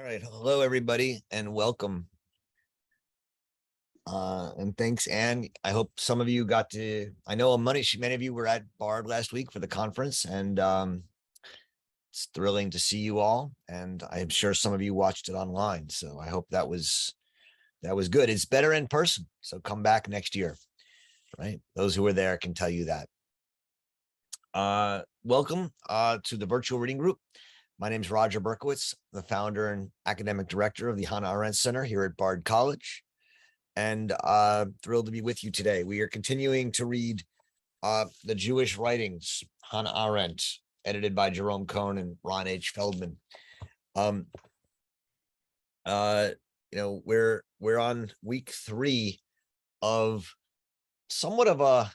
All right. Hello, everybody, and welcome. And thanks, Anne. I hope some of you got to, I know many of you were at Bard last week for the conference, and it's thrilling to see you all. And I'm sure some of you watched it online. So I hope that was good. It's better in person. So come back next year, right? Those who were there can tell you that. Welcome to the virtual reading group. My name is Roger Berkowitz, the founder and academic director of the Hannah Arendt Center here at Bard College, and thrilled to be with you today. We are continuing to read the Jewish writings, Hannah Arendt, edited by Jerome Cohn and Ron H. Feldman. We're on week 3 of somewhat of a,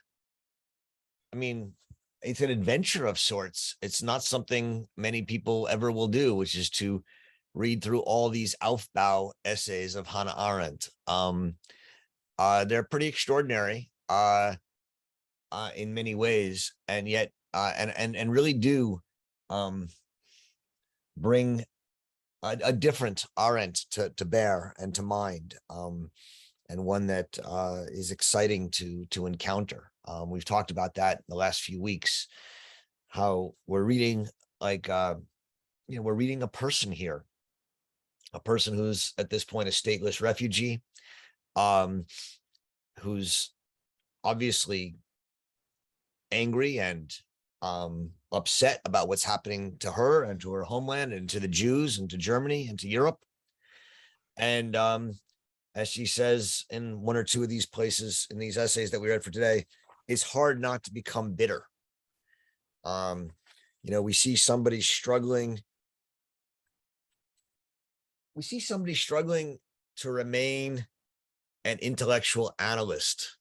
it's an adventure of sorts. It's not something many people ever will do, which is to read through all these Aufbau essays of Hannah Arendt. They're pretty extraordinary in many ways, and yet and really do bring a different Arendt to bear and to mind, and one that is exciting to encounter. We've talked about that in the last few weeks, how we're reading we're reading a person here, a person who's at this point a stateless refugee, who's obviously angry and upset about what's happening to her and to her homeland and to the Jews and to Germany and to Europe. And as she says in one or two of these places in these essays that we read for today, it's hard not to become bitter. We see somebody struggling. We see somebody struggling to remain an intellectual analyst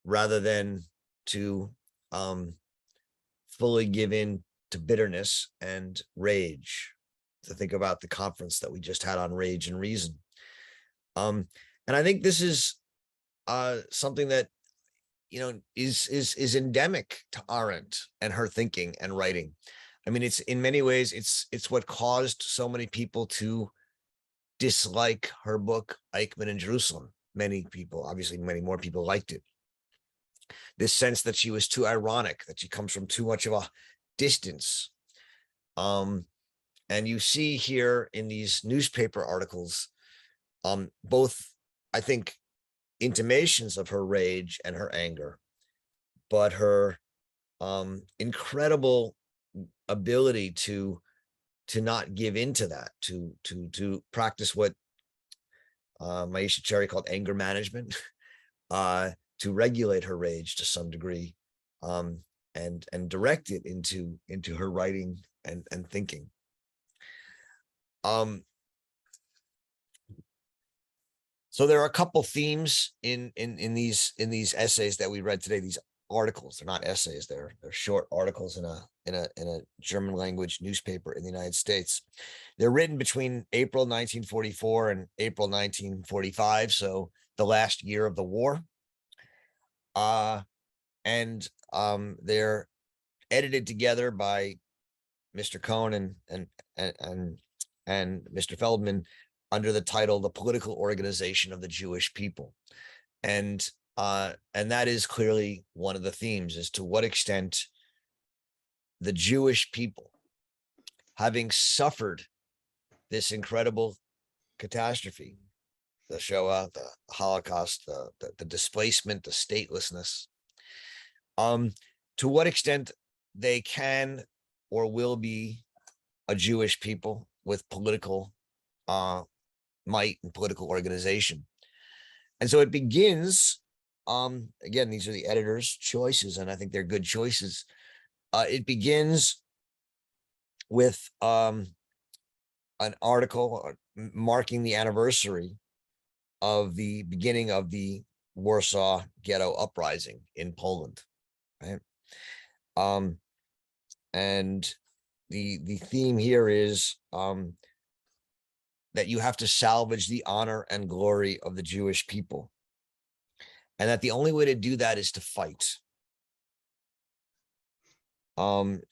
rather than to fully give in to bitterness and rage. To think about the conference that we just had on rage and reason. And I think this is something that is endemic to Arendt and her thinking and writing. It's in many ways it's what caused so many people to dislike her book Eichmann in Jerusalem. Many people, obviously many more people, liked it. This sense that she was too ironic, that she comes from too much of a distance. And you see here in these newspaper articles, both, I think, intimations of her rage and her anger, but her incredible ability to not give into that, to practice what Maisha Cherry called anger management, to regulate her rage to some degree, and direct it into her writing and thinking. So there are a couple themes in these essays that we read today. These articles, they're not essays, they're short articles in a German language newspaper in the United States. They're written between April 1944 and April 1945, so the last year of the war. And they're edited together by Mr. Cohn and Mr. Feldman under the title "The Political Organization of the Jewish People," and that is clearly one of the themes, as to what extent the Jewish people, having suffered this incredible catastrophe, the Shoah, the Holocaust, the displacement, the statelessness, to what extent they can or will be a Jewish people with political might and political organization. And so it begins, again, these are the editor's choices, and I think they're good choices. It begins with an article marking the anniversary of the beginning of the Warsaw Ghetto Uprising in Poland, right? And the theme here is that you have to salvage the honor and glory of the Jewish people, and that the only way to do that is to fight.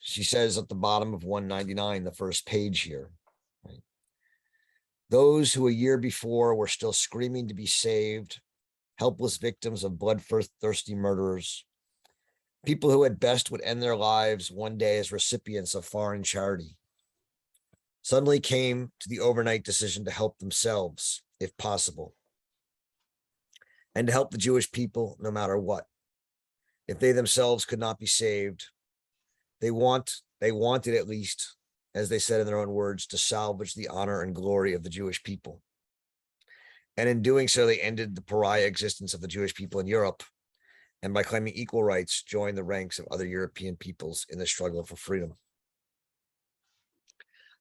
She says at the bottom of 199, the first page here, right? Those who a year before were still screaming to be saved, helpless victims of bloodthirsty murderers, people who at best would end their lives one day as recipients of foreign charity, suddenly came to the overnight decision to help themselves, if possible, and to help the Jewish people no matter what. If they themselves could not be saved, they wanted at least, as they said in their own words, to salvage the honor and glory of the Jewish people. And in doing so, they ended the pariah existence of the Jewish people in Europe, and by claiming equal rights, joined the ranks of other European peoples in the struggle for freedom.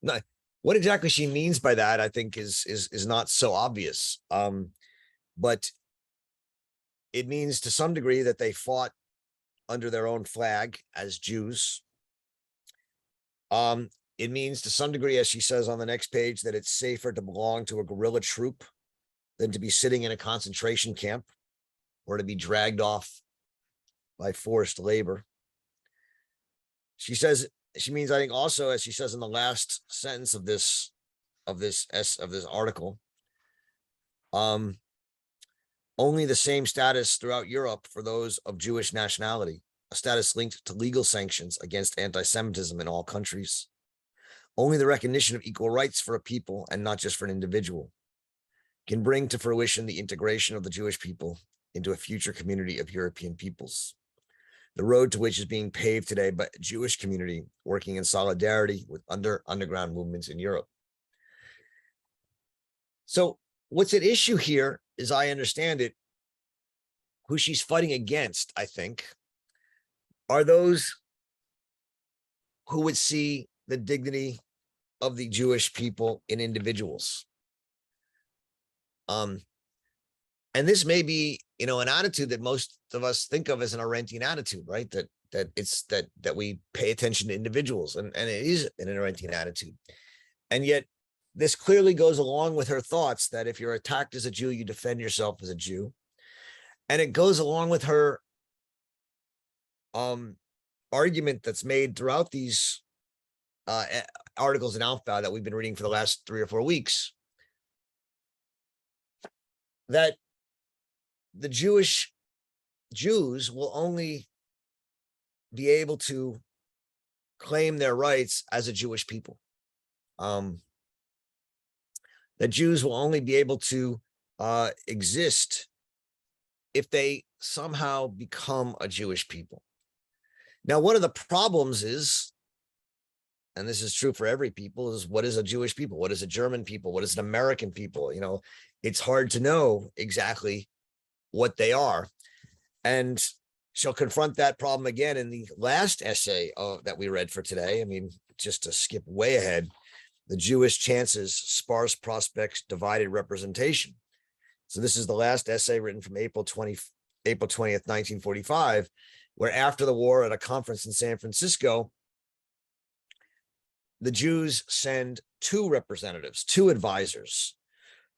Now, what exactly she means by that, I think, is not so obvious. But it means to some degree that they fought under their own flag as Jews. It means to some degree, as she says on the next page, that it's safer to belong to a guerrilla troop than to be sitting in a concentration camp or to be dragged off by forced labor. She says, she means, I think also, as she says in the last sentence of this article, only the same status throughout Europe for those of Jewish nationality, a status linked to legal sanctions against anti-Semitism in all countries. Only the recognition of equal rights for a people, and not just for an individual, can bring to fruition the integration of the Jewish people into a future community of European peoples, the road to which is being paved today by a Jewish community working in solidarity with underground movements in Europe. So what's at issue here, as I understand it, who she's fighting against, I think, are those who would see the dignity of the Jewish people in individuals. And this may be, an attitude that most of us think of as an Arendtian attitude, right? That we pay attention to individuals, and it is an Arendtian attitude. And yet this clearly goes along with her thoughts that if you're attacked as a Jew, you defend yourself as a Jew. And it goes along with her argument that's made throughout these articles in Alpha that we've been reading for the last 3 or 4 weeks, that the Jews will only be able to claim their rights as a Jewish people. That Jews will only be able to exist if they somehow become a Jewish people. Now, one of the problems is, and this is true for every people, is what is a Jewish people? What is a German people? What is an American people? It's hard to know exactly what they are. And she'll confront that problem again in the last essay that we read for today. I mean, just to skip way ahead, the Jewish chances, sparse prospects, divided representation. So this is the last essay written from April 20th, 1945, where after the war at a conference in San Francisco, the Jews send 2 representatives, 2 advisors,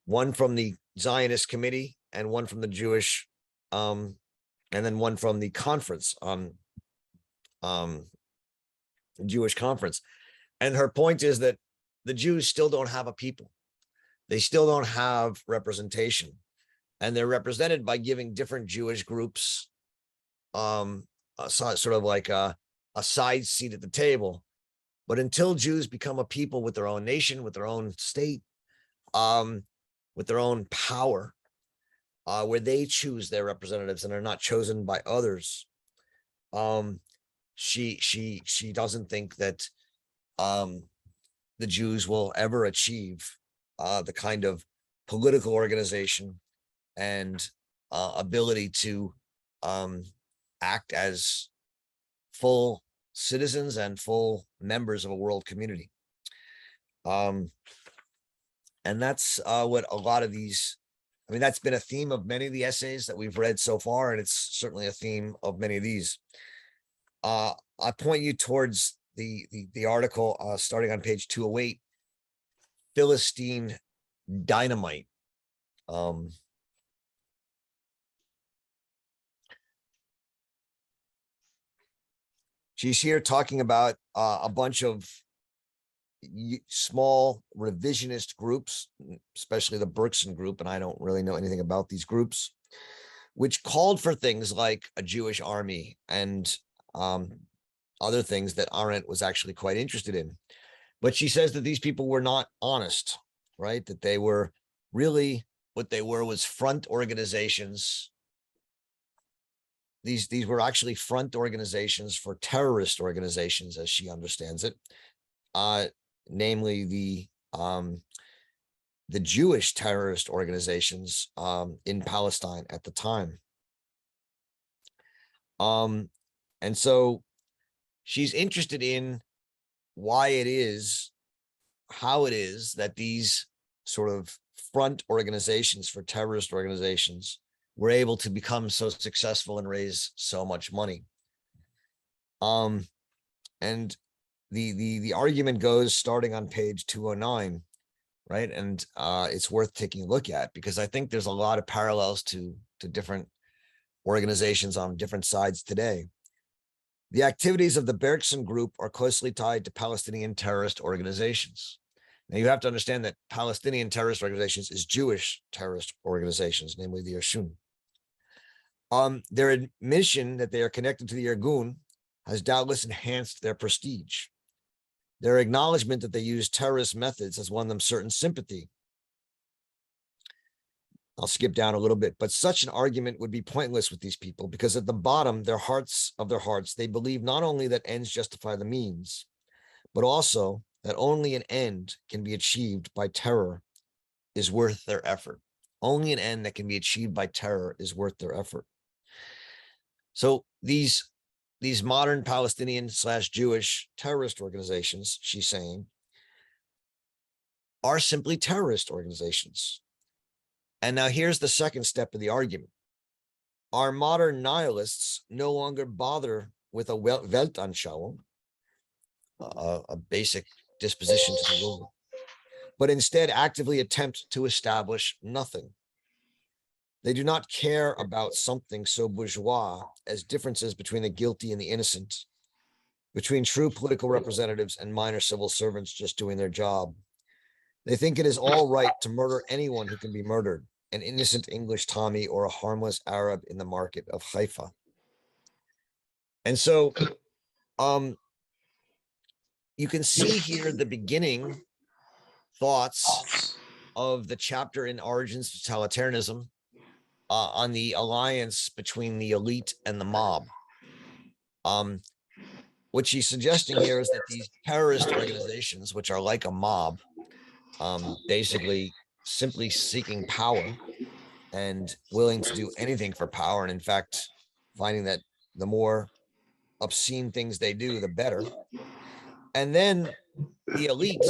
one from the Zionist committee and one from the Jewish, and then one from the conference, Jewish conference. And her point is that the Jews still don't have a people. They still don't have representation. And they're represented by giving different Jewish groups sort of like a side seat at the table. But until Jews become a people with their own nation, with their own state, with their own power, where they choose their representatives and are not chosen by others, she doesn't think that the Jews will ever achieve the kind of political organization and ability to act as full citizens and full members of a world community. And that's what a lot of these, that's been a theme of many of the essays that we've read so far, and it's certainly a theme of many of these. I point you towards the article starting on page 208, Philistine Dynamite. She's here talking about a bunch of, small revisionist groups, especially the Bergson group, and I don't really know anything about these groups, which called for things like a Jewish army and other things that Arendt was actually quite interested in. But she says that these people were not honest, right? That they were really, what they were was front organizations. These were actually front organizations for terrorist organizations, as she understands it, namely the Jewish terrorist organizations in Palestine at the time. And so she's interested in why it is, how it is that these sort of front organizations for terrorist organizations were able to become so successful and raise so much money. And the argument goes starting on page 209, right? And it's worth taking a look at, because I think there's a lot of parallels to different organizations on different sides today. The activities of the Bergson group are closely tied to Palestinian terrorist organizations. Now, you have to understand that Palestinian terrorist organizations is Jewish terrorist organizations, namely the Yashun. Their admission that they are connected to the Irgun has doubtless enhanced their prestige. Their acknowledgement that they use terrorist methods has won them certain sympathy. I'll skip down a little bit, but such an argument would be pointless with these people, because at the bottom, their hearts, they believe not only that ends justify the means, but also that only an end can be achieved by terror is worth their effort. Only an end that can be achieved by terror is worth their effort. So these modern Palestinian / Jewish terrorist organizations, she's saying, are simply terrorist organizations. And now here's the second step of the argument. Our modern nihilists no longer bother with a Weltanschauung, a basic disposition to the world, but instead actively attempt to establish nothing. They do not care about something so bourgeois as differences between the guilty and the innocent, between true political representatives and minor civil servants just doing their job. They think it is all right to murder anyone who can be murdered, an innocent English Tommy or a harmless Arab in the market of Haifa. And so you can see here the beginning thoughts of the chapter in Origins of Totalitarianism on the alliance between the elite and the mob. What she's suggesting here is that these terrorist organizations, which are like a mob, basically simply seeking power and willing to do anything for power, and in fact, finding that the more obscene things they do, the better. And then the elite,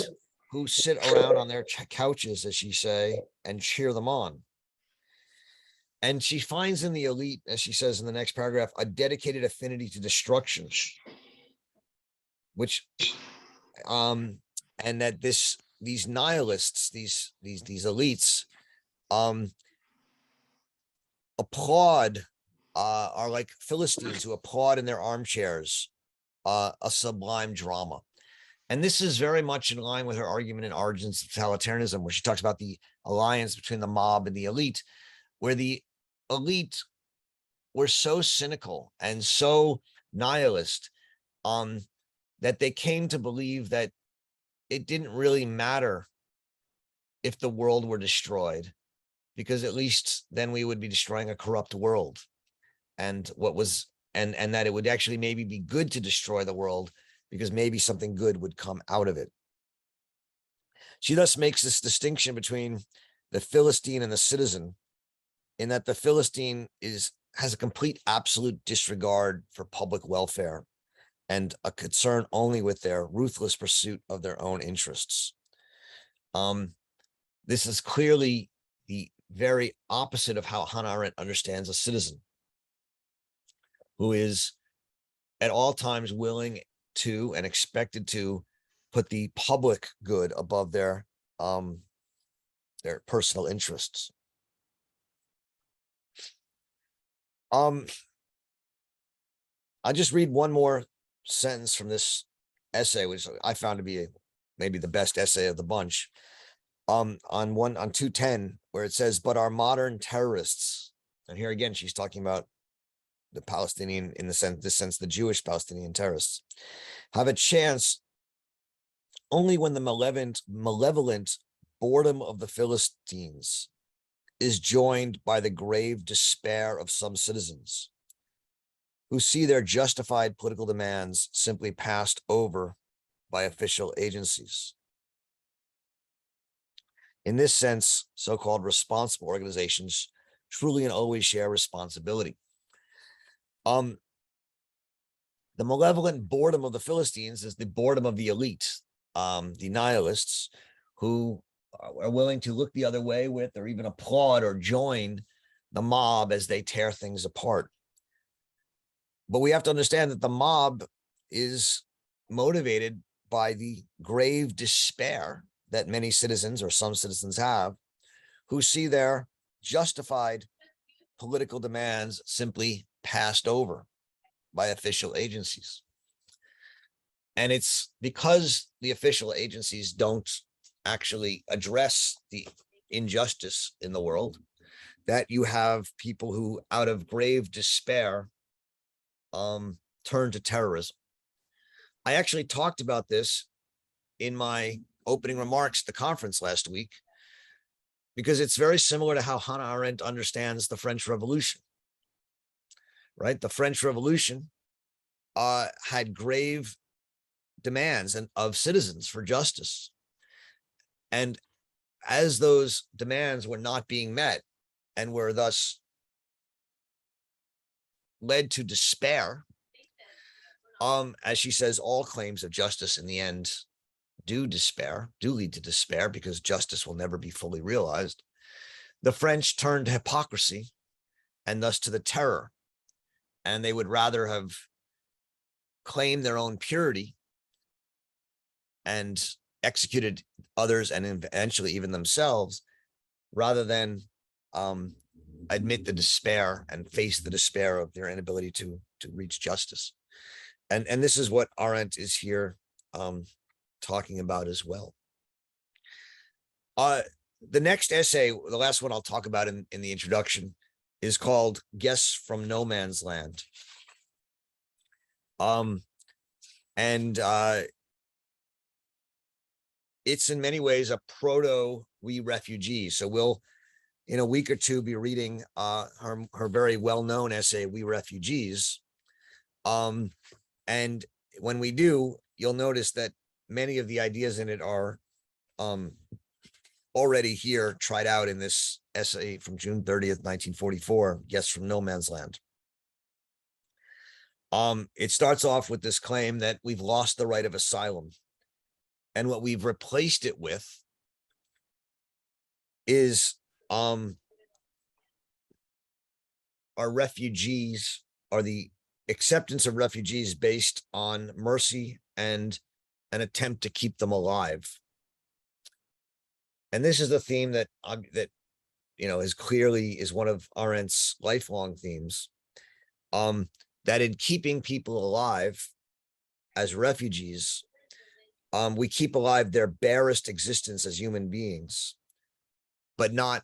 who sit around on their couches, as she say, and cheer them on. And she finds in the elite, as she says in the next paragraph, a dedicated affinity to destruction, which, and that these nihilists, these elites, applaud, are like Philistines who applaud in their armchairs a sublime drama. And this is very much in line with her argument in Origins of Totalitarianism, where she talks about the alliance between the mob and the elite, where the elite were so cynical and so nihilist that they came to believe that it didn't really matter if the world were destroyed, because at least then we would be destroying a corrupt world, and that it would actually maybe be good to destroy the world, because maybe something good would come out of it. She thus makes this distinction between the Philistine and the citizen, in that the Philistine has a complete absolute disregard for public welfare and a concern only with their ruthless pursuit of their own interests. This is clearly the very opposite of how Hannah Arendt understands a citizen, who is at all times willing to and expected to put the public good above their personal interests. I'll just read one more sentence from this essay, which I found to be maybe the best essay of the bunch, on 210, where it says, but our modern terrorists, and here again, she's talking about the Palestinian, in this sense, the Jewish Palestinian terrorists, have a chance only when the malevolent boredom of the Philistines is joined by the grave despair of some citizens who see their justified political demands simply passed over by official agencies. In this sense, so-called responsible organizations truly and always share responsibility. The malevolent boredom of the Philistines is the boredom of the elite, the nihilists, who are willing to look the other way with, or even applaud or join the mob as they tear things apart. But we have to understand that the mob is motivated by the grave despair that many citizens, or some citizens, have, who see their justified political demands simply passed over by official agencies. And it's because the official agencies don't actually address the injustice in the world that you have people who, out of grave despair, turn to terrorism. I actually talked about this in my opening remarks at the conference last week, because it's very similar to how Hannah Arendt understands the French Revolution, right? The French Revolution had grave demands of citizens for justice. And as those demands were not being met and were thus led to despair, as she says, all claims of justice in the end do lead to despair, because justice will never be fully realized. The French turned to hypocrisy and thus to the terror, and they would rather have claimed their own purity and executed others and eventually even themselves, rather than admit the despair and face the despair of their inability to reach justice. And this is what Arendt is here talking about as well. The next essay, the last one I'll talk about in the introduction, is called Guests from No Man's Land. It's in many ways a proto We Refugees. So we'll, in a week or two, be reading her very well-known essay, We Refugees. And when we do, you'll notice that many of the ideas in it are already here, tried out in this essay from June 30th, 1944, Guests from No Man's Land. It starts off with this claim that we've lost the right of asylum. And what we've replaced it with is our refugees, or the acceptance of refugees based on mercy and an attempt to keep them alive. And this is the theme that is one of Arendt's lifelong themes, that in keeping people alive as refugees, we keep alive their barest existence as human beings, but not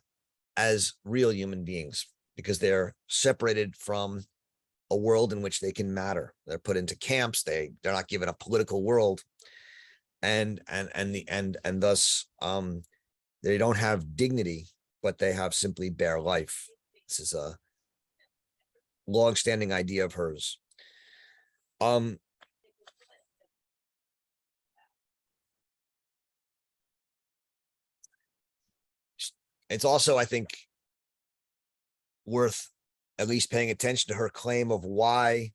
as real human beings, because they're separated from a world in which they can matter. They're put into camps. They're not given a political world, and thus they don't have dignity, but they have simply bare life. This is a long-standing idea of hers. It's also, I think, worth at least paying attention to her claim of why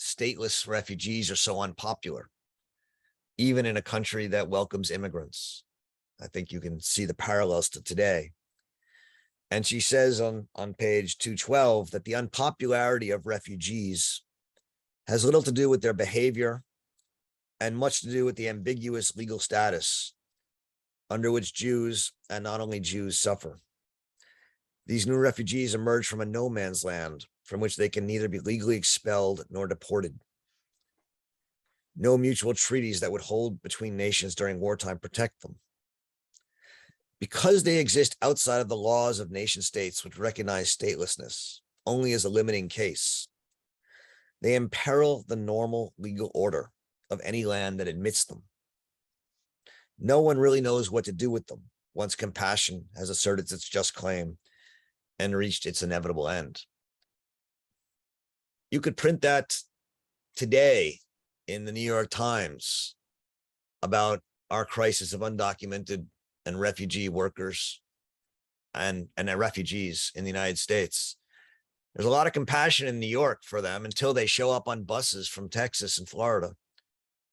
stateless refugees are so unpopular, even in a country that welcomes immigrants. I think you can see the parallels to today. And she says on page 212 that the unpopularity of refugees has little to do with their behavior and much to do with the ambiguous legal status under which Jews, and not only Jews, suffer. These new refugees emerge from a no man's land from which they can neither be legally expelled nor deported. No mutual treaties that would hold between nations during wartime protect them. Because they exist outside of the laws of nation states, which recognize statelessness only as a limiting case, they imperil the normal legal order of any land that admits them. No one really knows what to do with them once compassion has asserted its just claim and reached its inevitable end. You could print that today in the New York Times about our crisis of undocumented and refugee workers and refugees in the United States. There's a lot of compassion in New York for them until they show up on buses from Texas and Florida.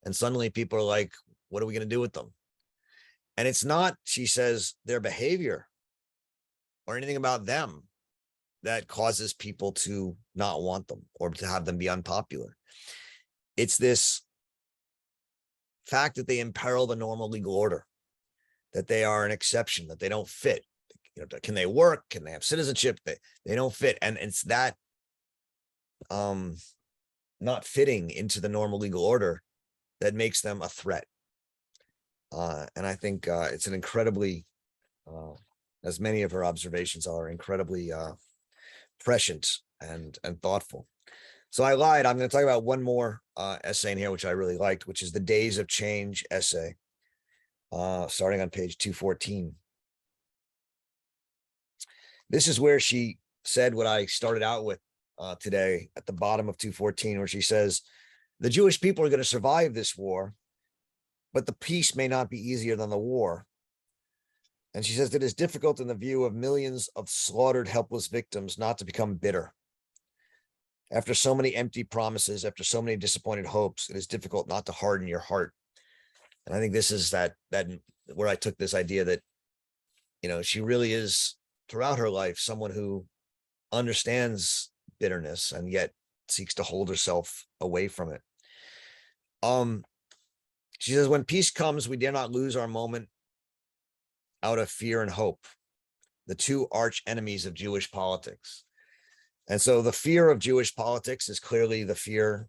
And suddenly people are like, what are we going to do with them? And it's not, she says, their behavior or anything about them that causes people to not want them or to have them be unpopular. It's this fact that they imperil the normal legal order, that they are an exception, that they don't fit. You know, can they work? Can they have citizenship? They don't fit. And it's that not fitting into the normal legal order that makes them a threat. And I think it's an incredibly, as many of her observations are, incredibly prescient and thoughtful. So I lied. I'm going to talk about one more essay in here, which I really liked, which is the Days of Change essay, starting on page 214. This is where she said what I started out with today at the bottom of 214, where she says, the Jewish people are going to survive this war, but the peace may not be easier than the war. And she says it is difficult in the view of millions of slaughtered, helpless victims not to become bitter. After so many empty promises, after so many disappointed hopes, it is difficult not to harden your heart. And I think this is that where I took this idea that, you know, she really is throughout her life someone who understands bitterness and yet seeks to hold herself away from it. She says, when peace comes, we dare not lose our moment out of fear and hope, the two arch enemies of Jewish politics. And so the fear of Jewish politics is clearly the fear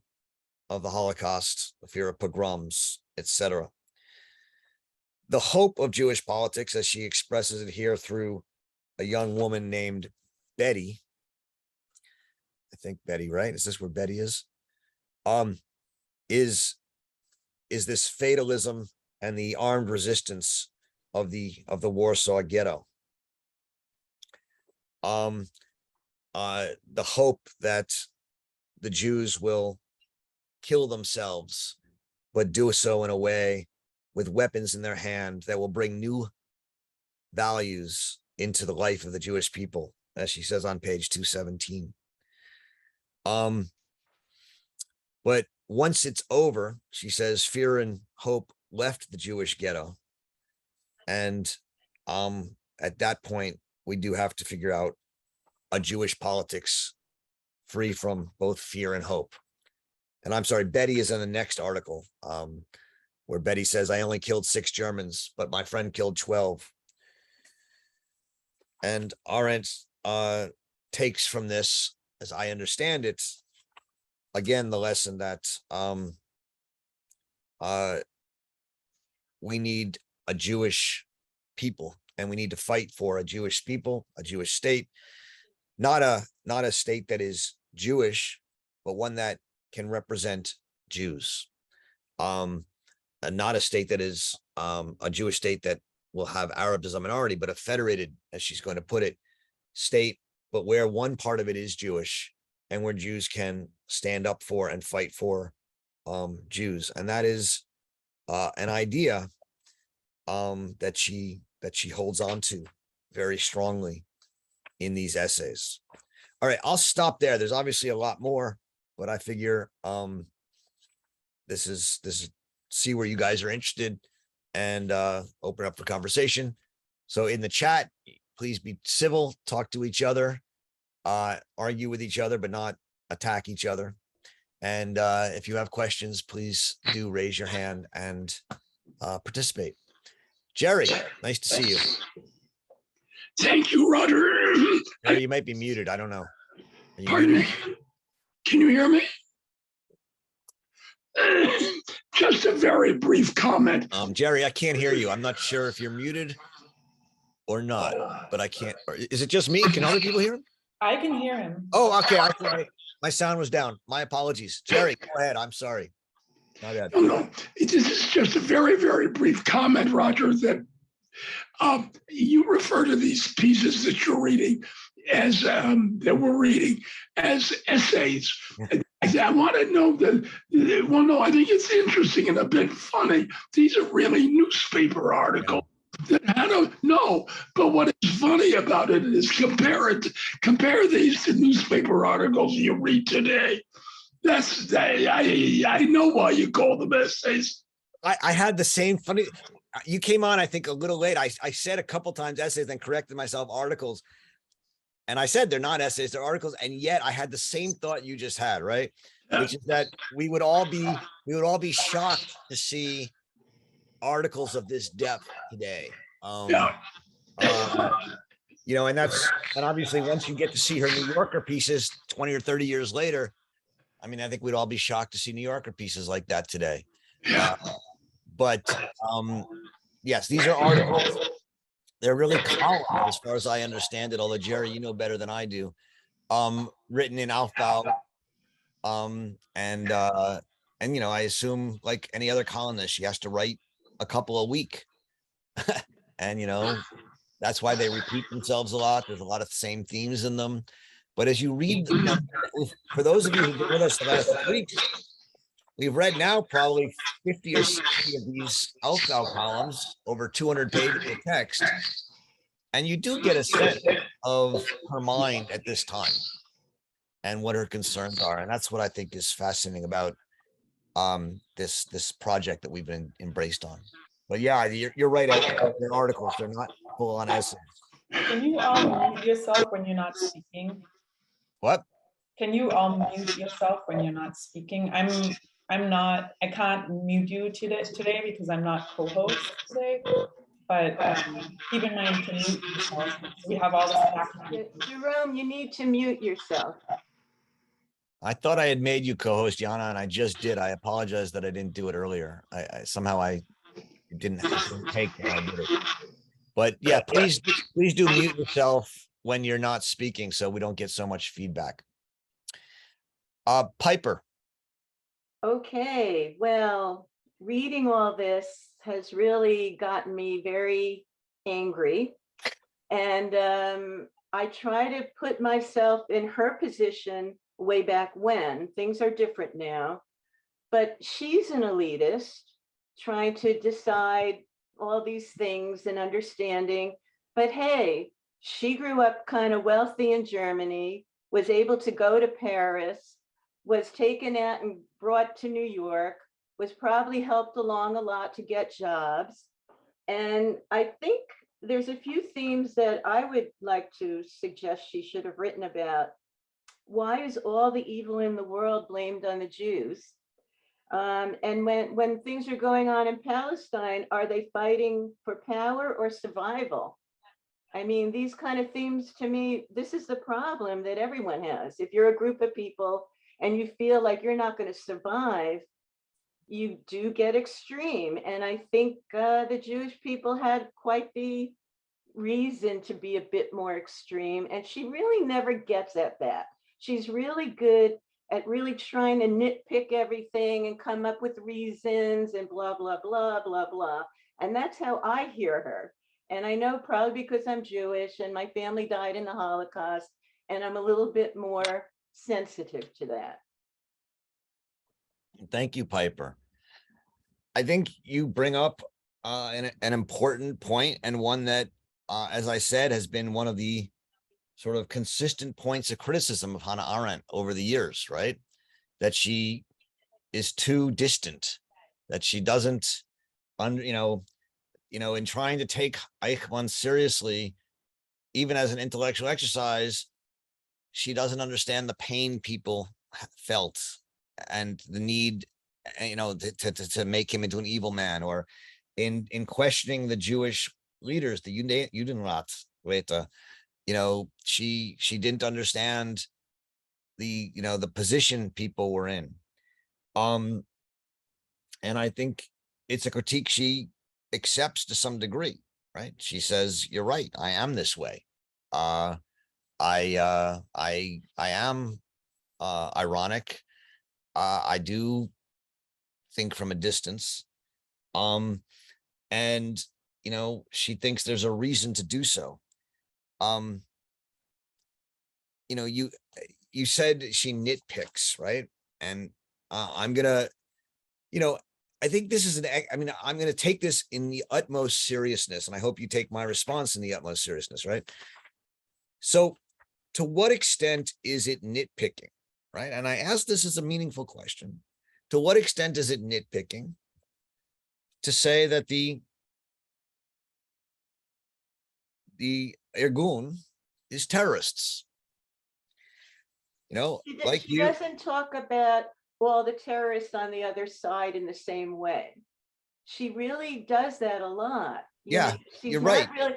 of the Holocaust, the fear of pogroms, etc. The hope of Jewish politics, as she expresses it here through a young woman named Betty, I think Betty, right? Is this where Betty is? Is this fatalism and the armed resistance of the Warsaw Ghetto. The hope that the Jews will kill themselves, but do so in a way with weapons in their hand that will bring new values into the life of the Jewish people, as she says on page 217. But once it's over, she says, fear and hope left the Jewish ghetto. And at that point, we do have to figure out a Jewish politics free from both fear and hope. And I'm sorry, Betty is in the next article, where Betty says, I only killed 6 Germans, but my friend killed 12. And Arendt takes from this, as I understand it, again, the lesson that we need a Jewish people, and we need to fight for a Jewish people, a Jewish state, not a state that is Jewish, but one that can represent Jews. And not a state that is a Jewish state that will have Arabs as a minority, but a federated, as she's going to put it, state, but where one part of it is Jewish and where Jews can stand up for and fight for Jews. And that is an idea that she holds on to very strongly in these essays. All right, I'll stop there. There's obviously a lot more, but I figure this is see where you guys are interested and open up for conversation. So in the chat, please be civil, talk to each other, argue with each other, but not attack each other. And if you have questions, please do raise your hand and participate. Jerry, nice to see you. Thank you, Roger. Jerry, you might be muted. I don't know. Pardon me. Can you hear me? Just a very brief comment. Jerry, I can't hear you. I'm not sure if you're muted or not, but I can't. Is it just me? Can other people hear him? I can hear him. Oh, okay. I thought my sound was down. My apologies. Jerry, go ahead. I'm sorry. My bad. No, this is just a very, very brief comment, Roger, that you refer to these pieces that you're reading as that we're reading as essays. I want to know that. Well, no, I think it's interesting and a bit funny. These are really newspaper articles. That Hannah, no, but what is funny about it is compare these to newspaper articles you read today. I know why you call them essays. I had the same funny. You came on, I think, a little late. I said a couple times essays, then corrected myself, articles. And I said they're not essays, they're articles. And yet I had the same thought you just had, right? Which is that we would all be shocked to see articles of this depth today. Yeah. You know, and obviously once you get to see her New Yorker pieces 20 or 30 years later, I mean, I think we'd all be shocked to see New Yorker pieces like that today. Yeah. But yes, these are articles. They're really columns, as far as I understand it. Although Jerry, you know better than I do. Written in Aufbau, and you know, I assume like any other columnist, she has to write a couple a week, and you know, that's why they repeat themselves a lot. There's a lot of the same themes in them. But as you read them, for those of you who've been with us the last weeks, we've read now probably 50 or 60 of these Aufbau columns, over 200 pages of text. And you do get a sense of her mind at this time and what her concerns are. And that's what I think is fascinating about this project that we've been embraced on. But yeah, you're right. They're articles. They're not full on essays. Can you all mute yourself when you're not speaking? What? Can you all mute yourself when you're not speaking? I can't mute you today because I'm not co-host today. But keep in mind to mute yourself. We have all this. Jerome, you need to mute yourself. I thought I had made you co-host, Yana, and I just did. I apologize that I didn't do it earlier. I somehow didn't take that I did it. But yeah, please do mute yourself when you're not speaking so we don't get so much feedback. Piper. Okay, well, reading all this has really gotten me very angry. And I try to put myself in her position way back when. Things are different now. But she's an elitist trying to decide all these things and understanding. But hey, she grew up kind of wealthy in Germany, was able to go to Paris, was taken out and brought to New York, was probably helped along a lot to get jobs. And I think there's a few themes that I would like to suggest she should have written about. Why is all the evil in the world blamed on the Jews? And when things are going on in Palestine, are they fighting for power or survival? I mean, these kind of themes, to me, this is the problem that everyone has. If you're a group of people and you feel like you're not going to survive, you do get extreme. And I think the Jewish people had quite the reason to be a bit more extreme. And she really never gets at that. She's really good at really trying to nitpick everything and come up with reasons and blah, blah, blah, blah, blah. And that's how I hear her. And I know probably because I'm Jewish and my family died in the Holocaust, and I'm a little bit more sensitive to that. Thank you, Piper. I think you bring up an important point, and one that, as I said, has been one of the sort of consistent points of criticism of Hannah Arendt over the years, right? That she is too distant, that she doesn't, in trying to take Eichmann seriously, even as an intellectual exercise, she doesn't understand the pain people felt and the need, to make him into an evil man, or in questioning the Jewish leaders, the Judenrat, she didn't understand the position people were in. And I think it's a critique she accepts to some degree, right? She says, you're right, I am this way. I am ironic. I do think from a distance. And she thinks there's a reason to do so. You said she nitpicks, right? And I'm gonna, I think this is I'm going to take this in the utmost seriousness, and I hope you take my response in the utmost seriousness, right? So to what extent is it nitpicking, right? And I ask this as a meaningful question. To what extent is it nitpicking to say that the Irgun is terrorists? Like She doesn't talk about all the terrorists on the other side in the same way. She really does that a lot. Yeah, you're right. Really,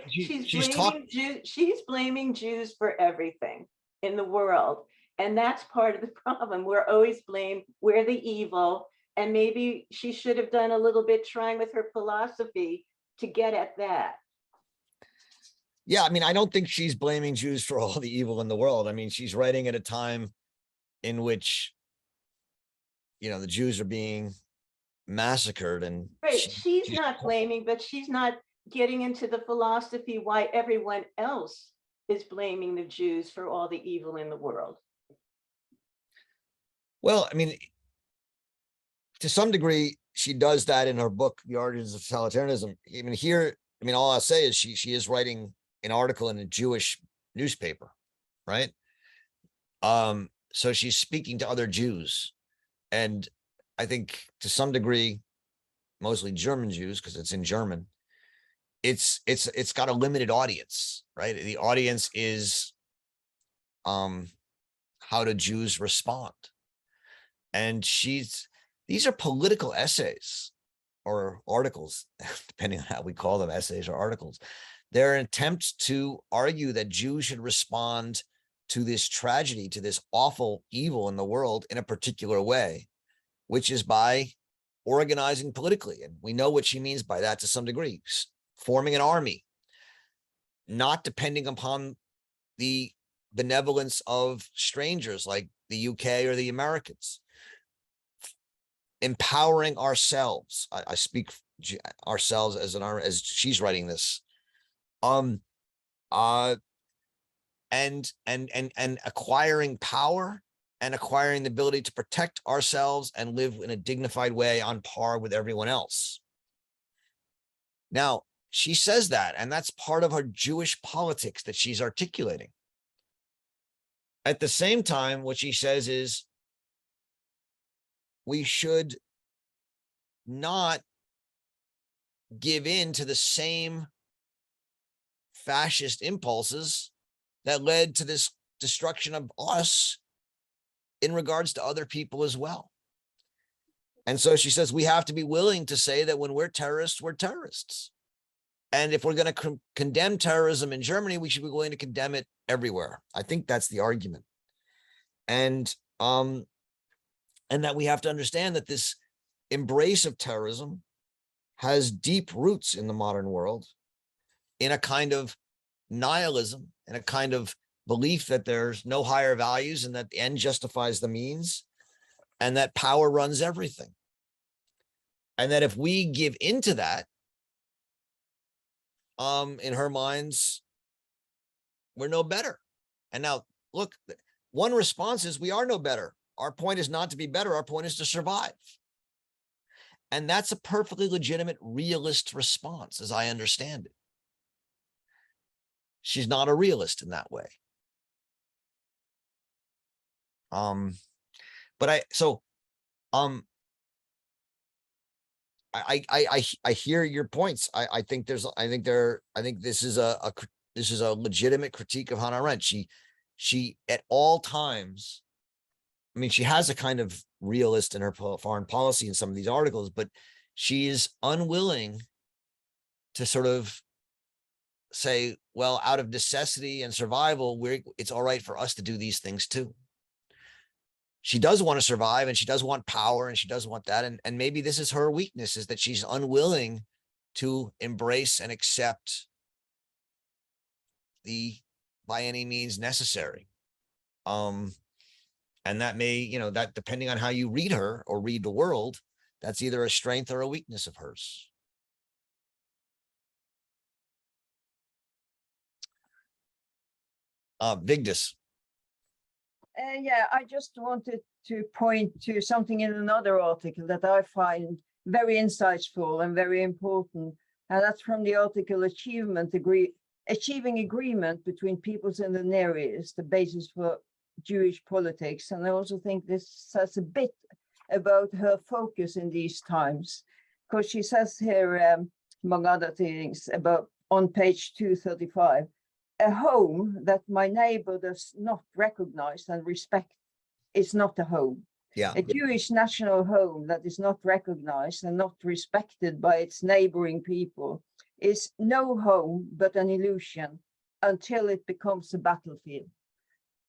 she's blaming Jews for everything in the world. And that's part of the problem. We're always blamed, we're the evil. And maybe she should have done a little bit trying with her philosophy to get at that. Yeah, I don't think she's blaming Jews for all the evil in the world. She's writing at a time in which, the Jews are being massacred, and right. She's not blaming, but she's not getting into the philosophy why everyone else is blaming the Jews for all the evil in the world. Well, to some degree, she does that in her book, The Origins of Totalitarianism. Even here, all I'll say is she is writing an article in a Jewish newspaper, right? So she's speaking to other Jews. And I think to some degree, mostly German Jews, because it's in German, it's got a limited audience, right? The audience is how do Jews respond? And these are political essays or articles, depending on how we call them, essays or articles. They're an attempt to argue that Jews should respond to this tragedy, to this awful evil in the world in a particular way, which is by organizing politically. And we know what she means by that to some degree, forming an army, not depending upon the benevolence of strangers like the UK or the Americans, empowering ourselves. I speak ourselves as she's writing this. And acquiring power and acquiring the ability to protect ourselves and live in a dignified way on par with everyone else. Now, she says that, and that's part of her Jewish politics that she's articulating. At the same time, what she says is we should not give in to the same fascist impulses that led to this destruction of us in regards to other people as well. And so she says we have to be willing to say that when we're terrorists, we're terrorists. And if we're going to condemn terrorism in Germany, we should be willing to condemn it everywhere. I think that's the argument. And that we have to understand that this embrace of terrorism has deep roots in the modern world, in a kind of nihilism, in a kind of belief that there's no higher values and that the end justifies the means, and that power runs everything. And that if we give into that, in her minds, we're no better. And now, look, one response is we are no better. Our point is not to be better. Our point is to survive. And that's a perfectly legitimate, realist response, as I understand it. She's not a realist in that way. I hear your points. I think this is a legitimate critique of Hannah Arendt. She at all times, she has a kind of realist in her foreign policy in some of these articles, but she is unwilling to sort of say, well, out of necessity and survival, it's all right for us to do these things too. she does want to survive, and she does want power, and she does want that. And maybe this is her weakness, is that she's unwilling to embrace and accept the by any means necessary. And that may, that depending on how you read her or read the world, that's either a strength or a weakness of hers. Vigdis. Yeah, I just wanted to point to something in another article that I find very insightful and very important. And that's from the article Achieving Agreement Between Peoples in the Near East, the basis for Jewish politics. And I also think this says a bit about her focus in these times, because she says here, among other things, about on page 235, a home that my neighbor does not recognize and respect is not a home. Yeah. A Jewish national home that is not recognized and not respected by its neighboring people is no home but an illusion until it becomes a battlefield.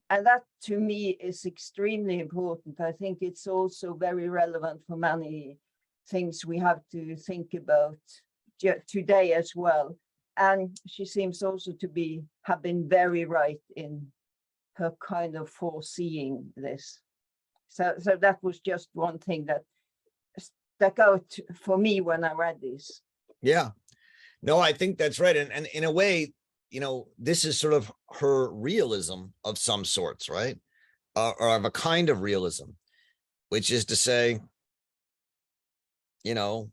And that to me is extremely important. I think it's also very relevant for many things we have to think about today as well. And she seems also to have been very right in her kind of foreseeing this. So that was just one thing that stuck out for me when I read this. Yeah, no, I think that's right. And in a way, this is sort of her realism of some sorts, right? Or of a kind of realism, which is to say, you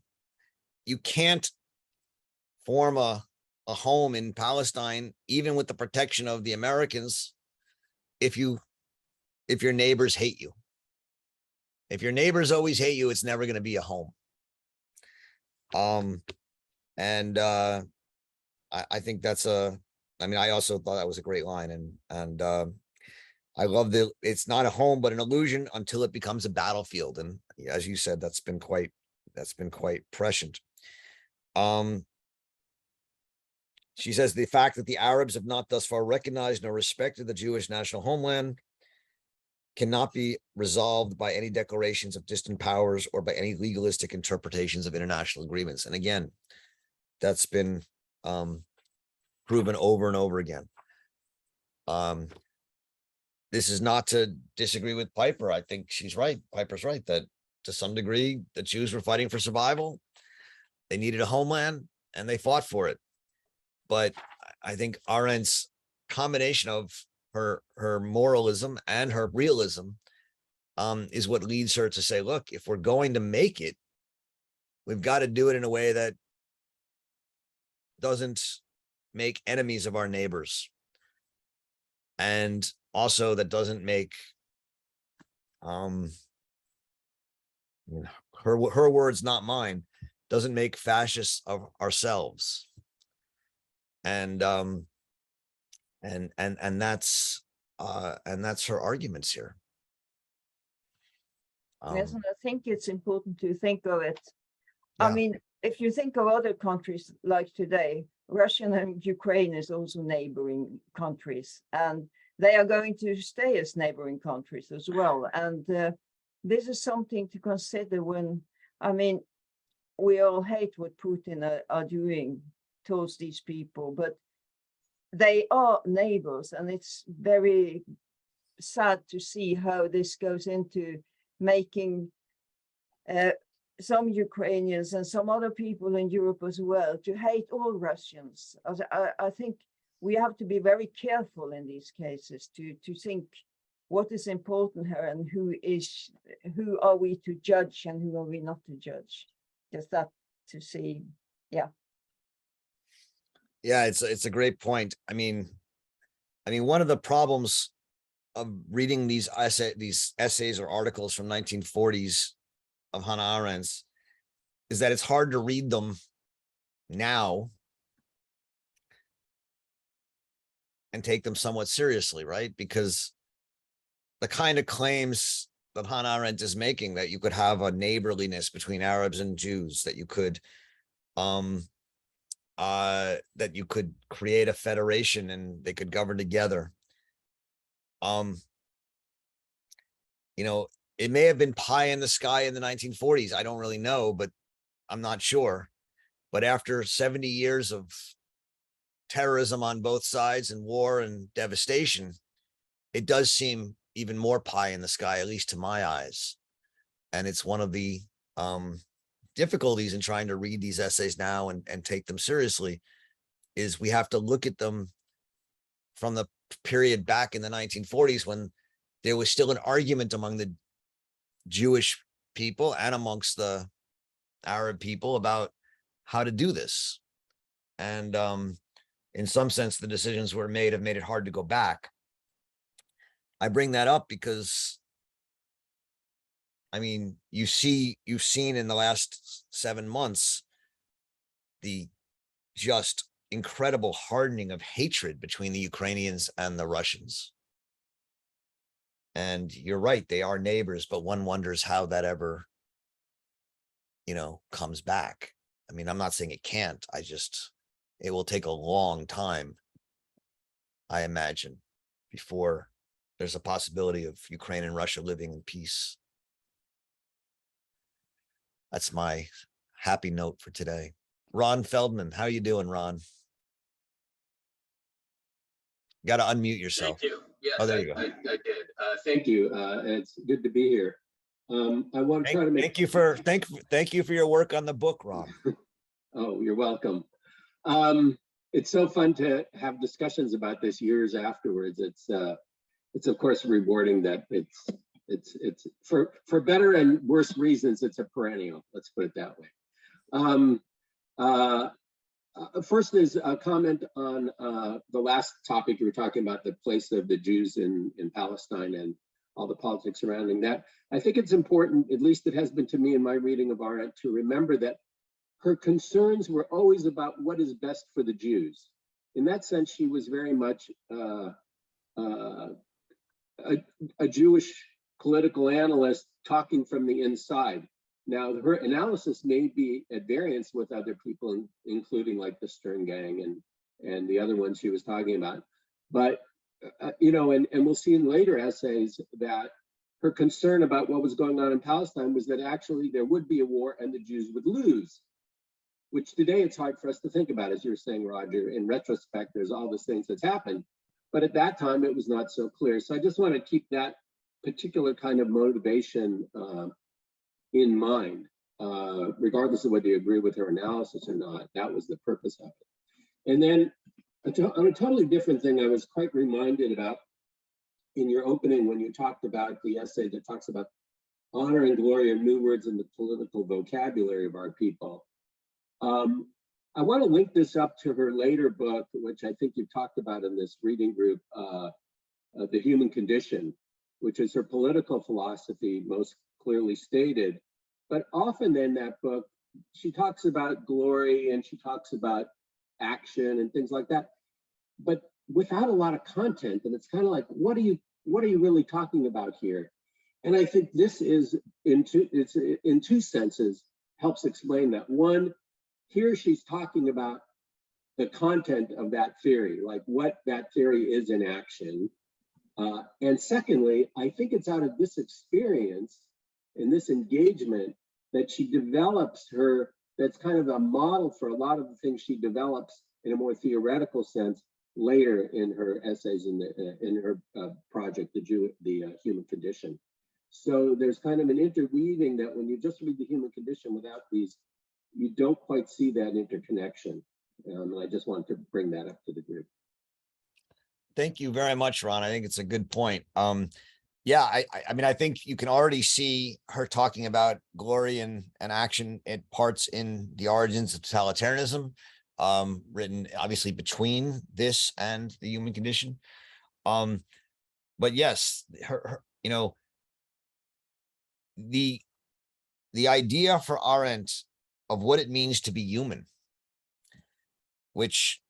can't form a home in Palestine, even with the protection of the Americans, if your neighbors hate you. If your neighbors always hate you, it's never going to be a home. I think that's I also thought that was a great line. And I love it's not a home, but an illusion until it becomes a battlefield. And as you said, that's been quite prescient. She says the fact that the Arabs have not thus far recognized nor respected the Jewish national homeland cannot be resolved by any declarations of distant powers or by any legalistic interpretations of international agreements. And again, that's been proven over and over again. This is not to disagree with Piper. I think she's right. Piper's right that to some degree, the Jews were fighting for survival. They needed a homeland and they fought for it. But I think Arendt's combination of her moralism and her realism is what leads her to say, look, if we're going to make it, we've got to do it in a way that doesn't make enemies of our neighbors. And also that doesn't make her words, not mine, doesn't make fascists of ourselves. And that's her arguments here. Yes, and I think it's important to think of it. Yeah. I mean, if you think of other countries like today, Russia and Ukraine is also neighboring countries, and they are going to stay as neighboring countries as well. And this is something to consider when, we all hate what Putin are doing towards these people, but they are neighbors, and it's very sad to see how this goes into making some Ukrainians and some other people in Europe as well to hate all Russians. I think we have to be very careful in these cases to think what is important here and who are we to judge and who are we not to judge. Just that to see, yeah. Yeah, it's a great point. I mean, one of the problems of reading these essays or articles from 1940s of Hannah Arendt is that it's hard to read them now and take them somewhat seriously, right? Because the kind of claims that Hannah Arendt is making, that you could have a neighborliness between Arabs and Jews, that you could create a federation and they could govern together. you know, it may have been pie in the sky in the 1940s. I don't really know, but I'm not sure. But after 70 years of terrorism on both sides and war and devastation, it does seem even more pie in the sky, at least to my eyes. And it's one of the difficulties in trying to read these essays now and take them seriously, is we have to look at them from the period back in the 1940s when there was still an argument among the Jewish people and amongst the Arab people about how to do this. And in some sense, the decisions have made it hard to go back. I bring that up because, I mean, you've seen in the last 7 months the just incredible hardening of hatred between the Ukrainians and the Russians. And you're right, they are neighbors, but one wonders how that ever, comes back. I mean, I'm not saying it can't. It will take a long time, I imagine, before there's a possibility of Ukraine and Russia living in peace. That's my happy note for today. Ron Feldman, how you doing, Ron? Got to unmute yourself. Thank you. Yes, Oh, there you go. I did. Thank you. It's good to be here. I want to try to make. Thank you for your work on the book, Ron. Oh, you're welcome. It's so fun to have discussions about this years afterwards. It's of course rewarding that it's for better and worse reasons. It's a perennial. Let's put it that way. First is a comment on the last topic you were talking about, the place of the Jews in Palestine and all the politics surrounding that. I think it's important, at least it has been to me in my reading of Arendt, to remember that her concerns were always about what is best for the Jews. In that sense, she was very much a Jewish political analyst talking from the inside. Now, her analysis may be at variance with other people, including like the Stern Gang and the other ones she was talking about. But, and we'll see in later essays that her concern about what was going on in Palestine was that actually there would be a war and the Jews would lose, which today it's hard for us to think about, as you were saying, Roger. In retrospect, there's all these things that's happened. But at that time, it was not so clear. So I just want to keep that particular kind of motivation in mind, regardless of whether you agree with her analysis or not. That was the purpose of it. And then on a totally different thing, I was quite reminded about in your opening when you talked about the essay that talks about honor and glory are new words in the political vocabulary of our people. I want to link this up to her later book, which I think you've talked about in this reading group, The Human Condition, which is her political philosophy most clearly stated. But often in that book, she talks about glory and she talks about action and things like that, but without a lot of content. And it's kind of like, what are you really talking about here? And I think this is in two senses helps explain that. One, here she's talking about the content of that theory, like what that theory is in action. And secondly, I think it's out of this experience and this engagement that she develops that's kind of a model for a lot of the things she develops in a more theoretical sense later in her essays in her project, the Human Condition. So there's kind of an interweaving that when you just read the Human Condition without these, you don't quite see that interconnection. And I just wanted to bring that up to the group. Thank you very much, Ron. I think it's a good point. Yeah, I mean, I think you can already see her talking about glory and action at parts in The Origins of Totalitarianism, written obviously between this and The Human Condition. But yes, her the idea for Arendt of what it means to be human, which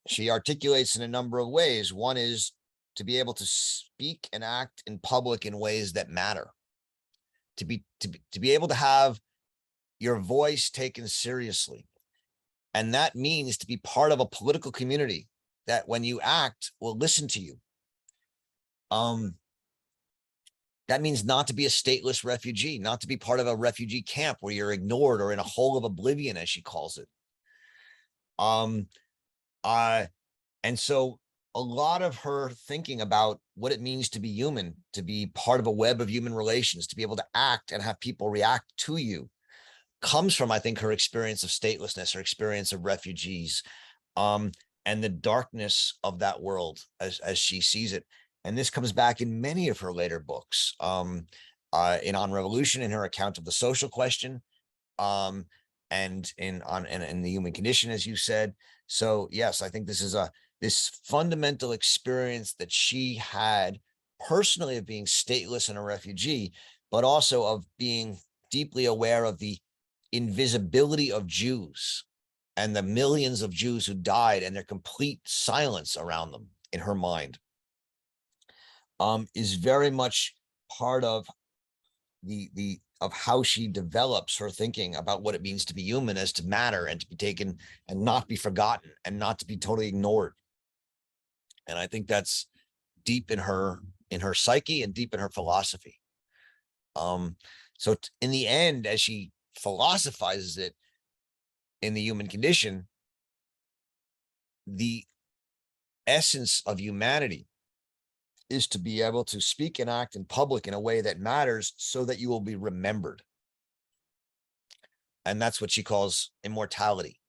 she articulates in a number of ways. One is to be able to speak and act in public in ways that matter, to be able to have your voice taken seriously. And that means to be part of a political community that when you act will listen to you. That means not to be a stateless refugee, not to be part of a refugee camp where you're ignored or in a hole of oblivion, as she calls it. And so a lot of her thinking about what it means to be human, to be part of a web of human relations, to be able to act and have people react to you, comes from, I think, her experience of statelessness, her experience of refugees, and the darkness of that world as she sees it. And this comes back in many of her later books, in On Revolution, in her account of the social question, and in the human condition, as you said. So yes, I think this is this fundamental experience that she had personally of being stateless and a refugee, but also of being deeply aware of the invisibility of Jews and the millions of Jews who died and their complete silence around them in her mind, is very much part of of how she develops her thinking about what it means to be human, as to matter and to be taken and not be forgotten and not to be totally ignored. And I think that's deep in her psyche and deep in her philosophy. So in the end, as she philosophizes it in The Human Condition, the essence of humanity is to be able to speak and act in public in a way that matters so that you will be remembered. And that's what she calls immortality.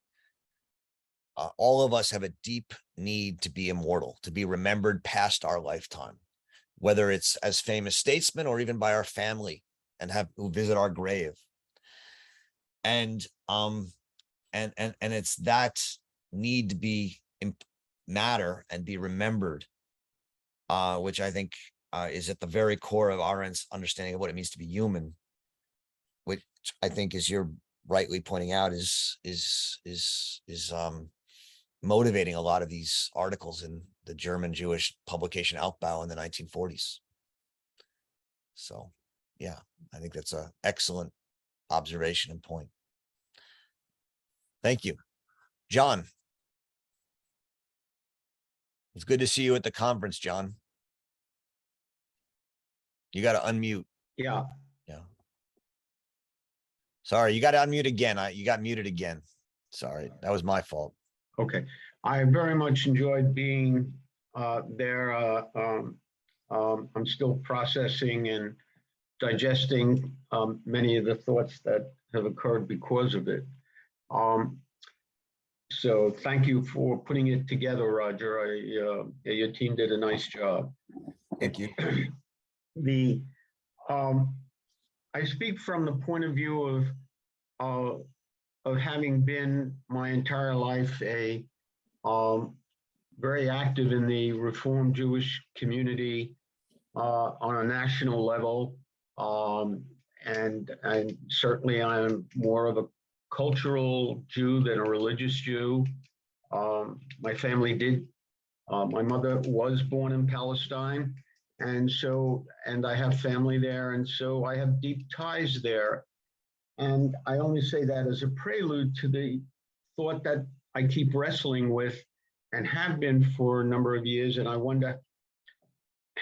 All of us have a deep need to be immortal, to be remembered past our lifetime, whether it's as famous statesmen or even by our family and who visit our grave. And it's that need to be matter and be remembered, which I think is at the very core of Arendt's understanding of what it means to be human, which I think, as you're rightly pointing out, is motivating a lot of these articles in the German Jewish publication Aufbau in the 1940s. So, yeah, I think that's an excellent observation and point. Thank you, John. It's good to see you at the conference, John. You got to unmute. Yeah. Yeah. Sorry, you got to unmute again. You got muted again. Sorry, that was my fault. Okay. I very much enjoyed being there. I'm still processing and digesting many of the thoughts that have occurred because of it. So thank you for putting it together, Roger. Your team did a nice job. Thank you. I speak from the point of view of having been my entire life very active in the Reformed Jewish community on a national level, and certainly I'm more of a cultural Jew than a religious Jew. My family did. My mother was born in Palestine, and I have family there, and so I have deep ties there. And I only say that as a prelude to the thought that I keep wrestling with and have been for a number of years. And I wonder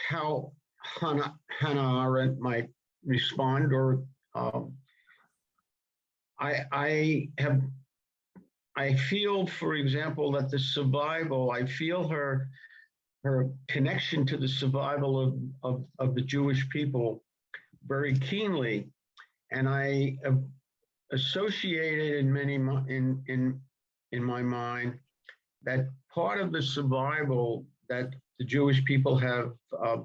how Hannah Arendt might respond, or I feel, for example, that I feel her connection to the survival of the Jewish people very keenly. And I have associated in my mind that part of the survival that the Jewish people have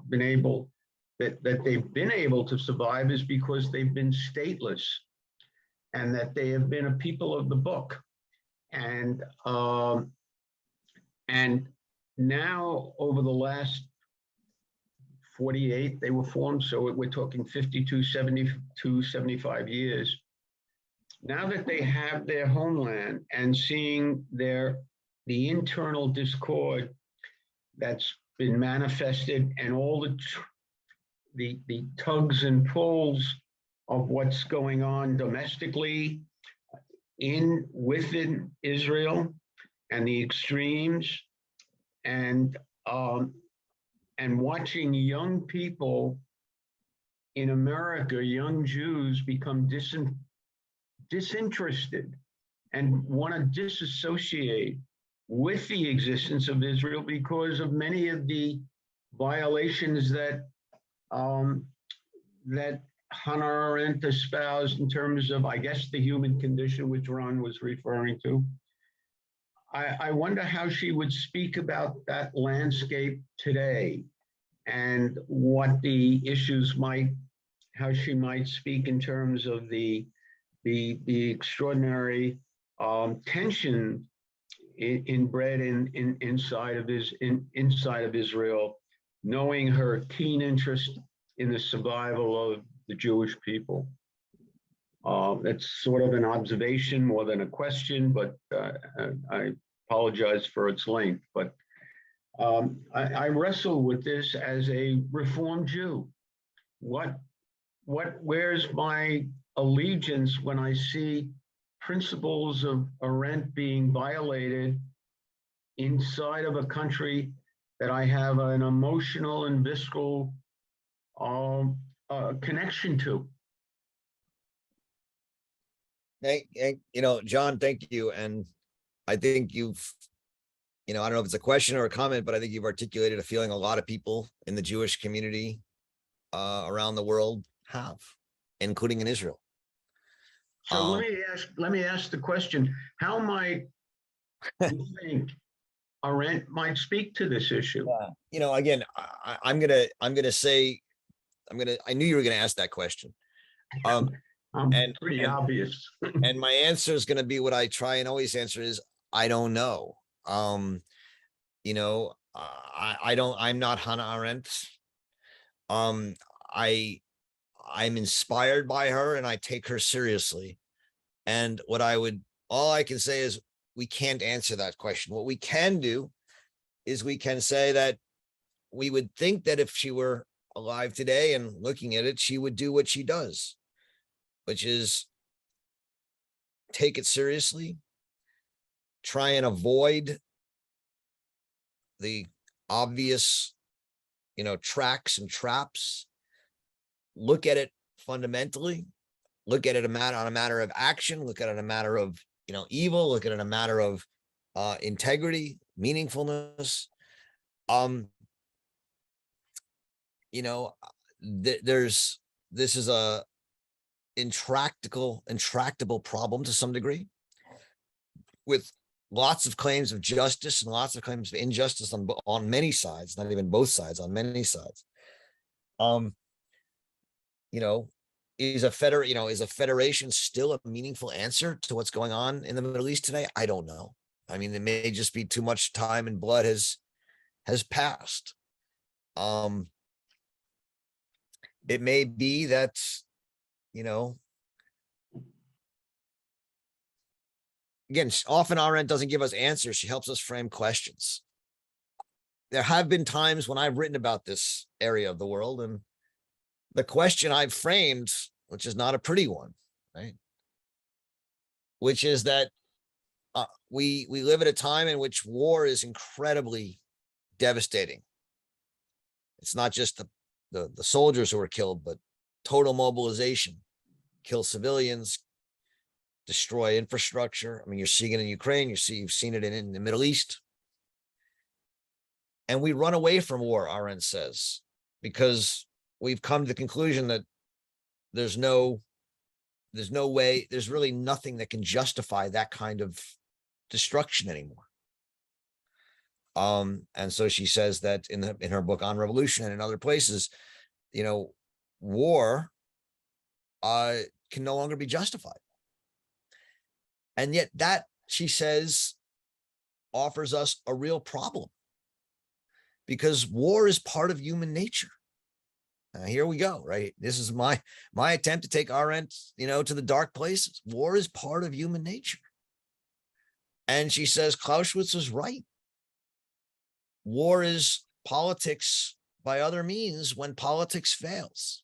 been able to survive is because they've been stateless, and that they have been a people of the book. And now, over the last 48, they were formed, so we're talking 52, 72, 75 years. Now that they have their homeland, and seeing the internal discord that's been manifested, and all the tugs and pulls of what's going on domestically within Israel, and the extremes, and watching young people in America, young Jews become disinterested and want to disassociate with the existence of Israel because of many of the violations that that Hannah Arendt espoused in terms of, I guess, the human condition, which Ron was referring to. I wonder how she would speak about that landscape today and what the issues might, how she might speak in terms of the extraordinary tension inbred inside of Israel, knowing her keen interest in the survival of the Jewish people. It's sort of an observation more than a question, but I apologize for its length. But I wrestle with this as a Reformed Jew. Where's my allegiance when I see principles of Arendt being violated inside of a country that I have an emotional and visceral connection to? John, thank you. And I think you've, I don't know if it's a question or a comment, but I think you've articulated a feeling a lot of people in the Jewish community around the world have, including in Israel. So let me ask the question: how might you think Arendt might speak to this issue? Again, I knew you were gonna ask that question. Pretty obvious. And my answer is gonna be what I try and always answer is, I don't know. I'm not Hannah Arendt. I'm inspired by her and I take her seriously. And all I can say is we can't answer that question. What we can do is we can say that we would think that if she were alive today and looking at it, she would do what she does, which is take it seriously, try and avoid the obvious, tracks and traps, look at it fundamentally, look at it on a matter of action, look at it on a matter of, evil, look at it on a matter of integrity, meaningfulness. This is a intractable problem to some degree, with lots of claims of justice and lots of claims of injustice on many sides, not even both sides, on many sides. Is a federation still a meaningful answer to what's going on in the Middle East today? I don't know. I mean, it may just be too much time and blood has passed. It may be that, again, often Arendt doesn't give us answers. She helps us frame questions. There have been times when I've written about this area of the world, and the question I've framed, which is not a pretty one, right? Which is that we live at a time in which war is incredibly devastating. It's not just the soldiers who are killed, but total mobilization, kill civilians, destroy infrastructure. I mean, you're seeing it in Ukraine, you've seen it in the Middle East. And we run away from war, Arendt says, because we've come to the conclusion that there's really nothing that can justify that kind of destruction anymore. And so she says that in her book On Revolution and in other places, war can no longer be justified. And yet that, she says, offers us a real problem, because war is part of human nature. Here we go, right? This is my attempt to take Arendt, to the dark places. War is part of human nature. And she says Clausewitz was right. War is politics by other means when politics fails.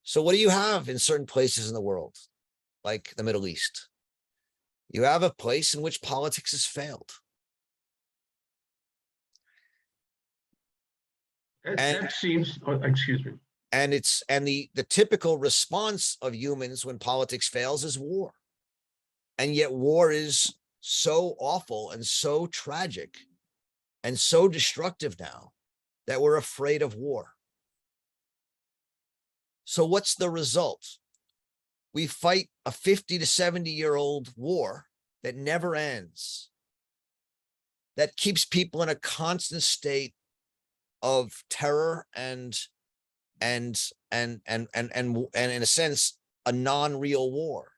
So what do you have in certain places in the world, like the Middle East? You have a place in which politics has failed. That seems, excuse me. And the typical response of humans when politics fails is war. And yet war is so awful and so tragic and so destructive now that we're afraid of war. So what's the result? We fight a 50 to 70-year-old war that never ends, that keeps people in a constant state of terror and in a sense, a non-real war.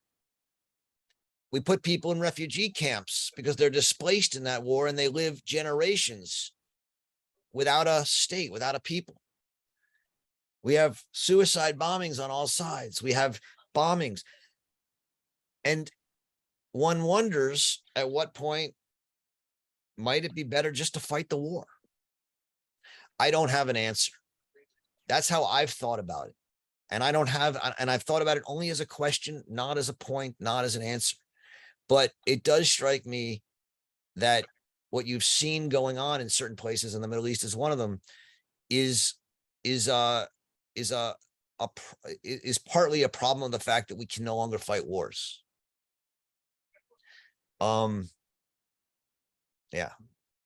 We put people in refugee camps because they're displaced in that war and they live generations without a state, without a people. We have suicide bombings on all sides. We have bombings. And one wonders at what point might it be better just to fight the war? I don't have an answer. That's how I've thought about it. And I've thought about it only as a question, not as a point, not as an answer. But it does strike me that what you've seen going on in certain places in the Middle East is one of them is partly a problem of the fact that we can no longer fight wars. Yeah,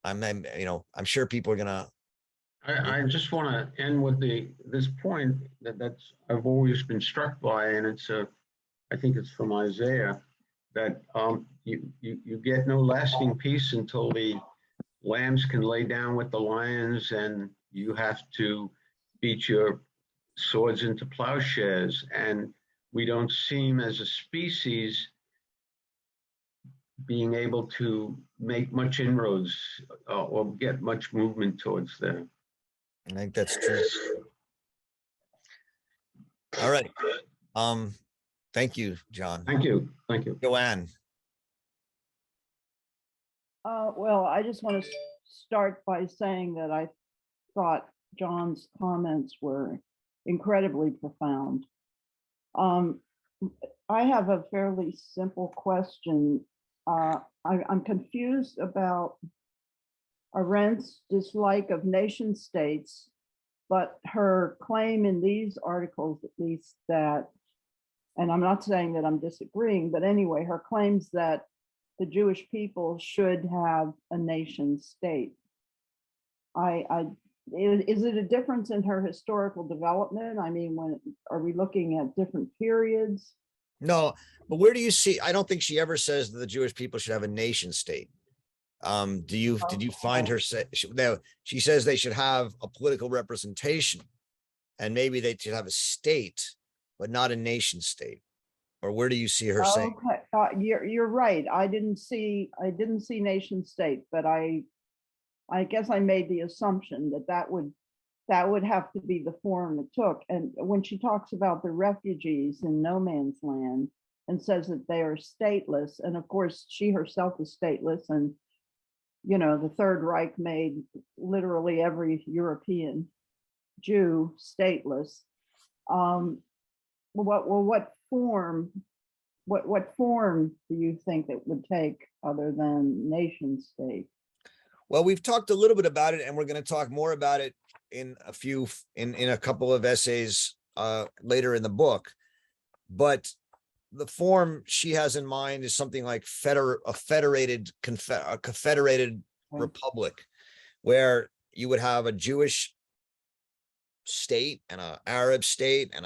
I'm sure people are gonna. I just want to end with this point that's I've always been struck by, and I think it's from Isaiah, that you get no lasting peace until the lambs can lay down with the lions, and you have to beat your swords into plowshares. And we don't seem as a species being able to make much inroads or get much movement towards there. I think that's true. All right. Thank you, John. Thank you. Thank you. Joanne. Well, I just want to start by saying that I thought John's comments were incredibly profound. I have a fairly simple question. I'm confused about Arendt's dislike of nation states, but her claim in these articles, at least, that, and I'm not saying that I'm disagreeing, but anyway, her claims that the Jewish people should have a nation state. Is it a difference in her historical development? I mean, are we looking at different periods? No, but where do you see? I don't think she ever says that the Jewish people should have a nation state. Did you find her say? She says they should have a political representation, and maybe they should have a state, but not a nation state. Or where do you see her saying? Okay, you're right. I didn't see nation state, but I guess I made the assumption that would have to be the form it took. And when she talks about the refugees in no man's land and says that they are stateless, and of course she herself is stateless, and the Third Reich made literally every European Jew stateless. What form do you think it would take other than nation state? Well, we've talked a little bit about it, and we're going to talk more about it in a couple of essays later in the book. But the form she has in mind is something like a confederated republic, where you would have a Jewish state and an Arab state and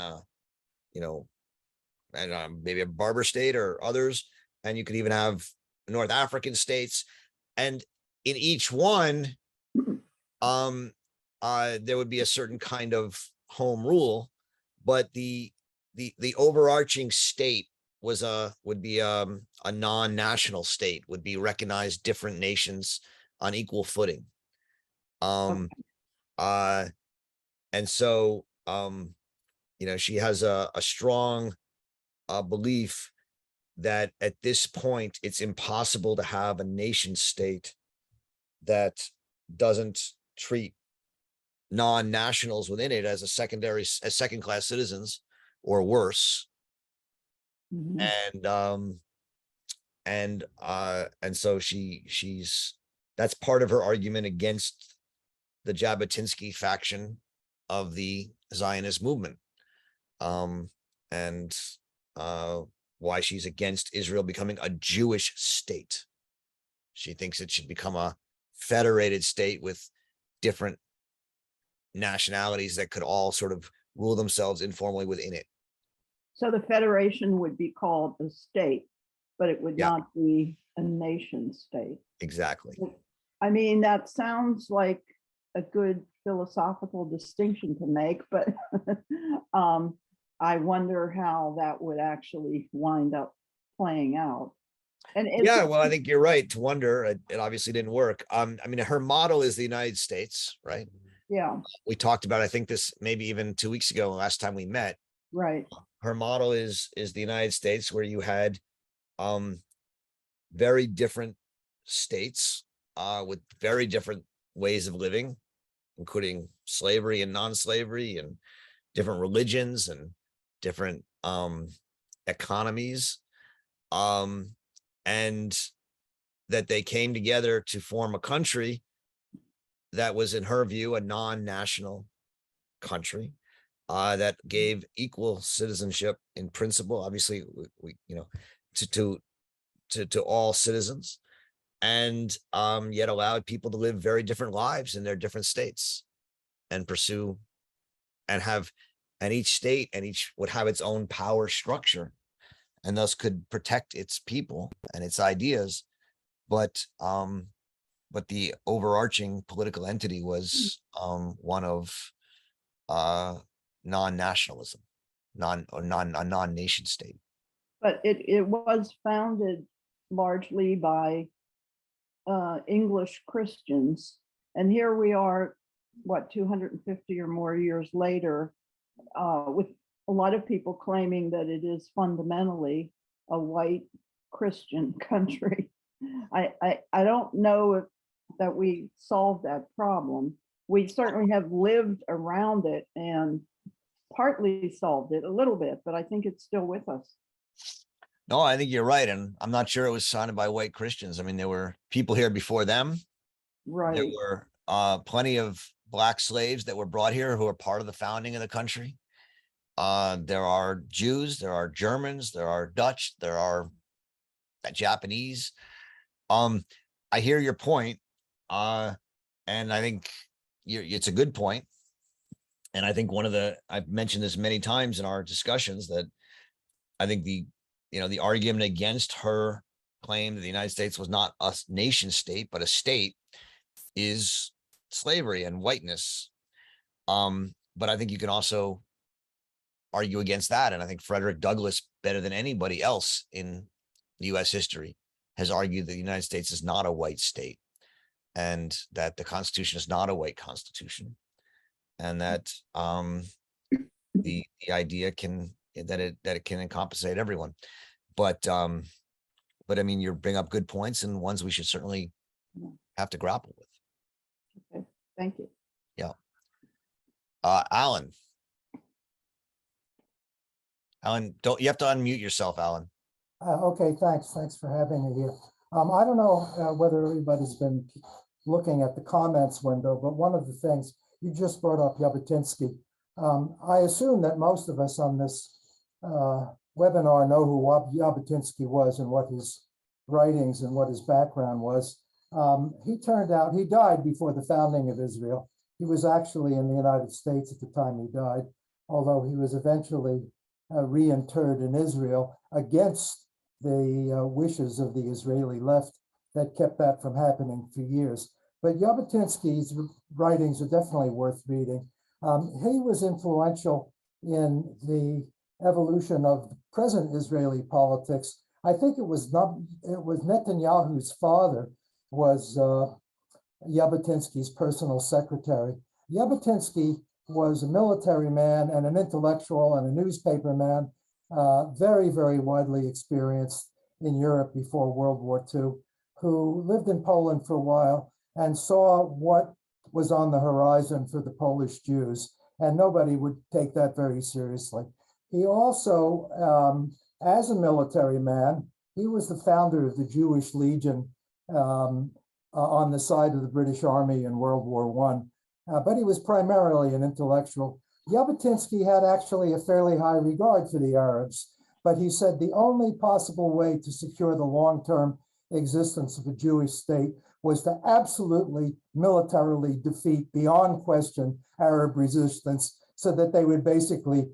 maybe a Berber state or others, and you could even have North African states, and in each one, there would be a certain kind of home rule, but the overarching state would be a non-national state, would be recognized different nations on equal footing. And so she has a strong belief that at this point it's impossible to have a nation state that doesn't treat non-nationals within it as second-class citizens or worse. Mm-hmm. And so that's part of her argument against the Jabotinsky faction of the Zionist movement, and why she's against Israel becoming a Jewish state. She thinks it should become a federated state with different nationalities that could all sort of rule themselves informally within it. So the federation would be called a state, but it would Yeah. not be a nation state. Exactly. I mean, that sounds like a good philosophical distinction to make, but I wonder how that would actually wind up playing out. And Yeah, well, I think you're right to wonder. It obviously didn't work. I mean, her model is the United States, right? yeah, We talked about, I think this maybe even 2 weeks ago, last time we met. right. Her model is the United States, where you had very different states with very different ways of living, including slavery and non-slavery, and different religions and different economies, and that they came together to form a country that was, in her view, a non-national country that gave equal citizenship in principle, obviously, we to all citizens, and yet allowed people to live very different lives in their different states and pursue and each state and each would have its own power structure and thus could protect its people and its ideas. But the overarching political entity was one of non-nationalism, a non-nation state. But it was founded largely by English Christians. And here we are, what, 250 or more years later, with a lot of people claiming that it is fundamentally a white Christian country. I don't know if that we solved that problem. We certainly have lived around it and partly solved it a little bit, but I think it's still with us. No, I think you're right. And I'm not sure it was founded by white Christians. I mean, there were people here before them. Right. There were plenty of Black slaves that were brought here who are part of the founding of the country. There are Jews, there are Germans, there are Dutch, there are Japanese. I hear your point, and I think it's a good point. And I think I've mentioned this many times in our discussions, that I think the argument against her claim that the United States was not a nation state, but a state, is slavery and whiteness. But I think you can also argue against that. And I think Frederick Douglass, better than anybody else in US history, has argued that the United States is not a white state, and that the Constitution is not a white constitution, and that the idea that it can encompassate everyone. But I mean, you bring up good points, and ones we should certainly have to grapple with. Okay, thank you. Yeah. Alan, you have to unmute yourself, Alan. Okay, thanks for having me here. I don't know whether everybody's been looking at the comments window, but one of the things you just brought up, Jabotinsky. I assume that most of us on this webinar know who Jabotinsky was and what his writings and what his background was. He died before the founding of Israel. He was actually in the United States at the time he died, although he was eventually reinterred in Israel against the wishes of the Israeli left that kept that from happening for years. But Jabotinsky's writings are definitely worth reading. He was influential in the evolution of present Israeli politics. I think it was Netanyahu's father was Jabotinsky's personal secretary. Jabotinsky was a military man and an intellectual and a newspaper man, very, very widely experienced in Europe before World War II, who lived in Poland for a while and saw what was on the horizon for the Polish Jews, and nobody would take that very seriously. He also, as a military man, he was the founder of the Jewish Legion on the side of the British Army in World War I. But he was primarily an intellectual. Jabotinsky had actually a fairly high regard for the Arabs, but he said the only possible way to secure the long-term existence of a Jewish state was to absolutely militarily defeat beyond question Arab resistance so that they would basically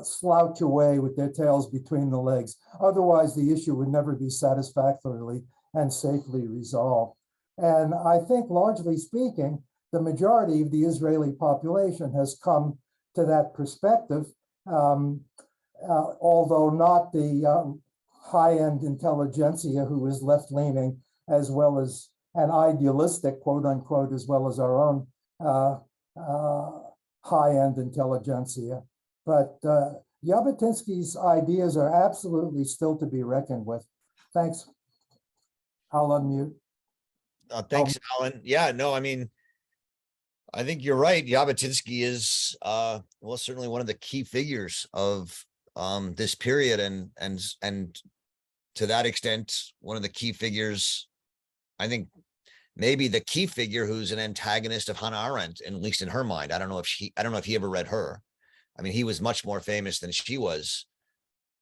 slouch away with their tails between the legs. Otherwise, the issue would never be satisfactorily and safely resolved. And I think, largely speaking, the majority of the Israeli population has come to that perspective, although not the high-end intelligentsia who is left-leaning, as well as an idealistic, quote unquote, as well as our own high-end intelligentsia. But Jabotinsky's ideas are absolutely still to be reckoned with. Thanks. I'll unmute. Thanks, Alan. Yeah, no, I mean, I think you're right. Jabotinsky is, well, certainly one of the key figures of this period, and to that extent, one of the key figures, I think maybe the key figure who's an antagonist of Hannah Arendt, at least in her mind. I don't know if he ever read her. I mean, he was much more famous than she was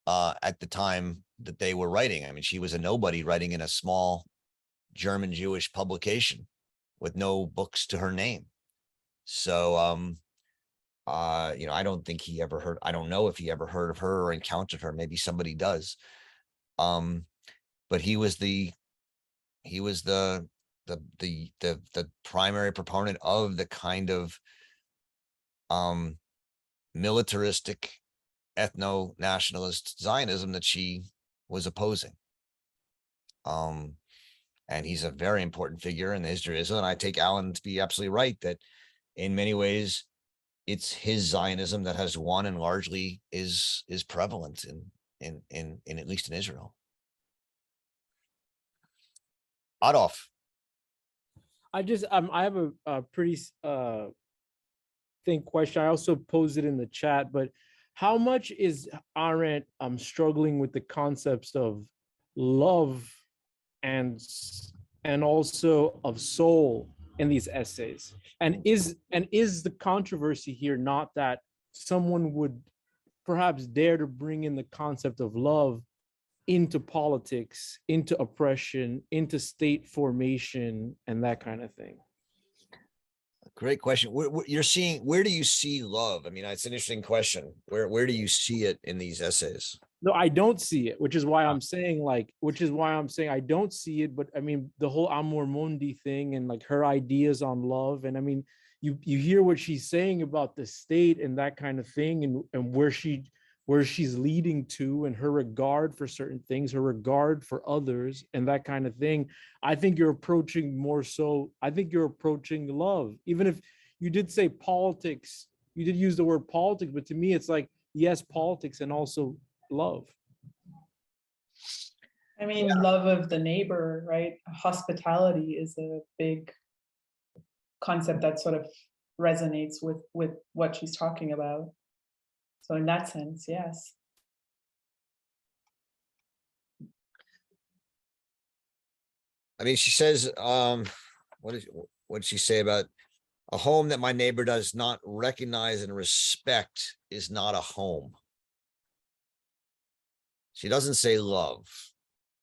at the time that they were writing. I mean, she was a nobody writing in a small German Jewish publication with no books to her name. So, you know, I don't think he ever heard, I don't know if he ever heard of her or encountered her. Maybe somebody does. But he was the primary proponent of the kind of militaristic ethno-nationalist Zionism that she was opposing. And he's a very important figure in the history of Israel. And I take Alan to be absolutely right that in many ways, it's his Zionism that has won and largely is prevalent in at least in Israel. Adolf. I have a pretty thin question. I also posed it in the chat, but how much is Arendt struggling with the concepts of love and also of soul in these essays? And is the controversy here not that someone would perhaps dare to bring in the concept of love into politics, into oppression, into state formation, and that kind of thing? Great question. You're seeing, where do you see love? I mean, it's an interesting question. Where do you see it in these essays? No, I don't see it, which is why I'm saying I don't see it. But I mean, the whole Amor Mundi thing and like her ideas on love. And I mean, you hear what she's saying about the state and that kind of thing, and where she's leading to, and her regard for certain things, her regard for others and that kind of thing. I think you're approaching love. Even if you did say politics, you did use the word politics, but to me, it's like, yes, politics and also love. I mean, love of the neighbor, right? Hospitality is a big concept that sort of resonates with what she's talking about. So in that sense, yes. I mean, she says, what did she say about a home that my neighbor does not recognize and respect is not a home? She doesn't say love.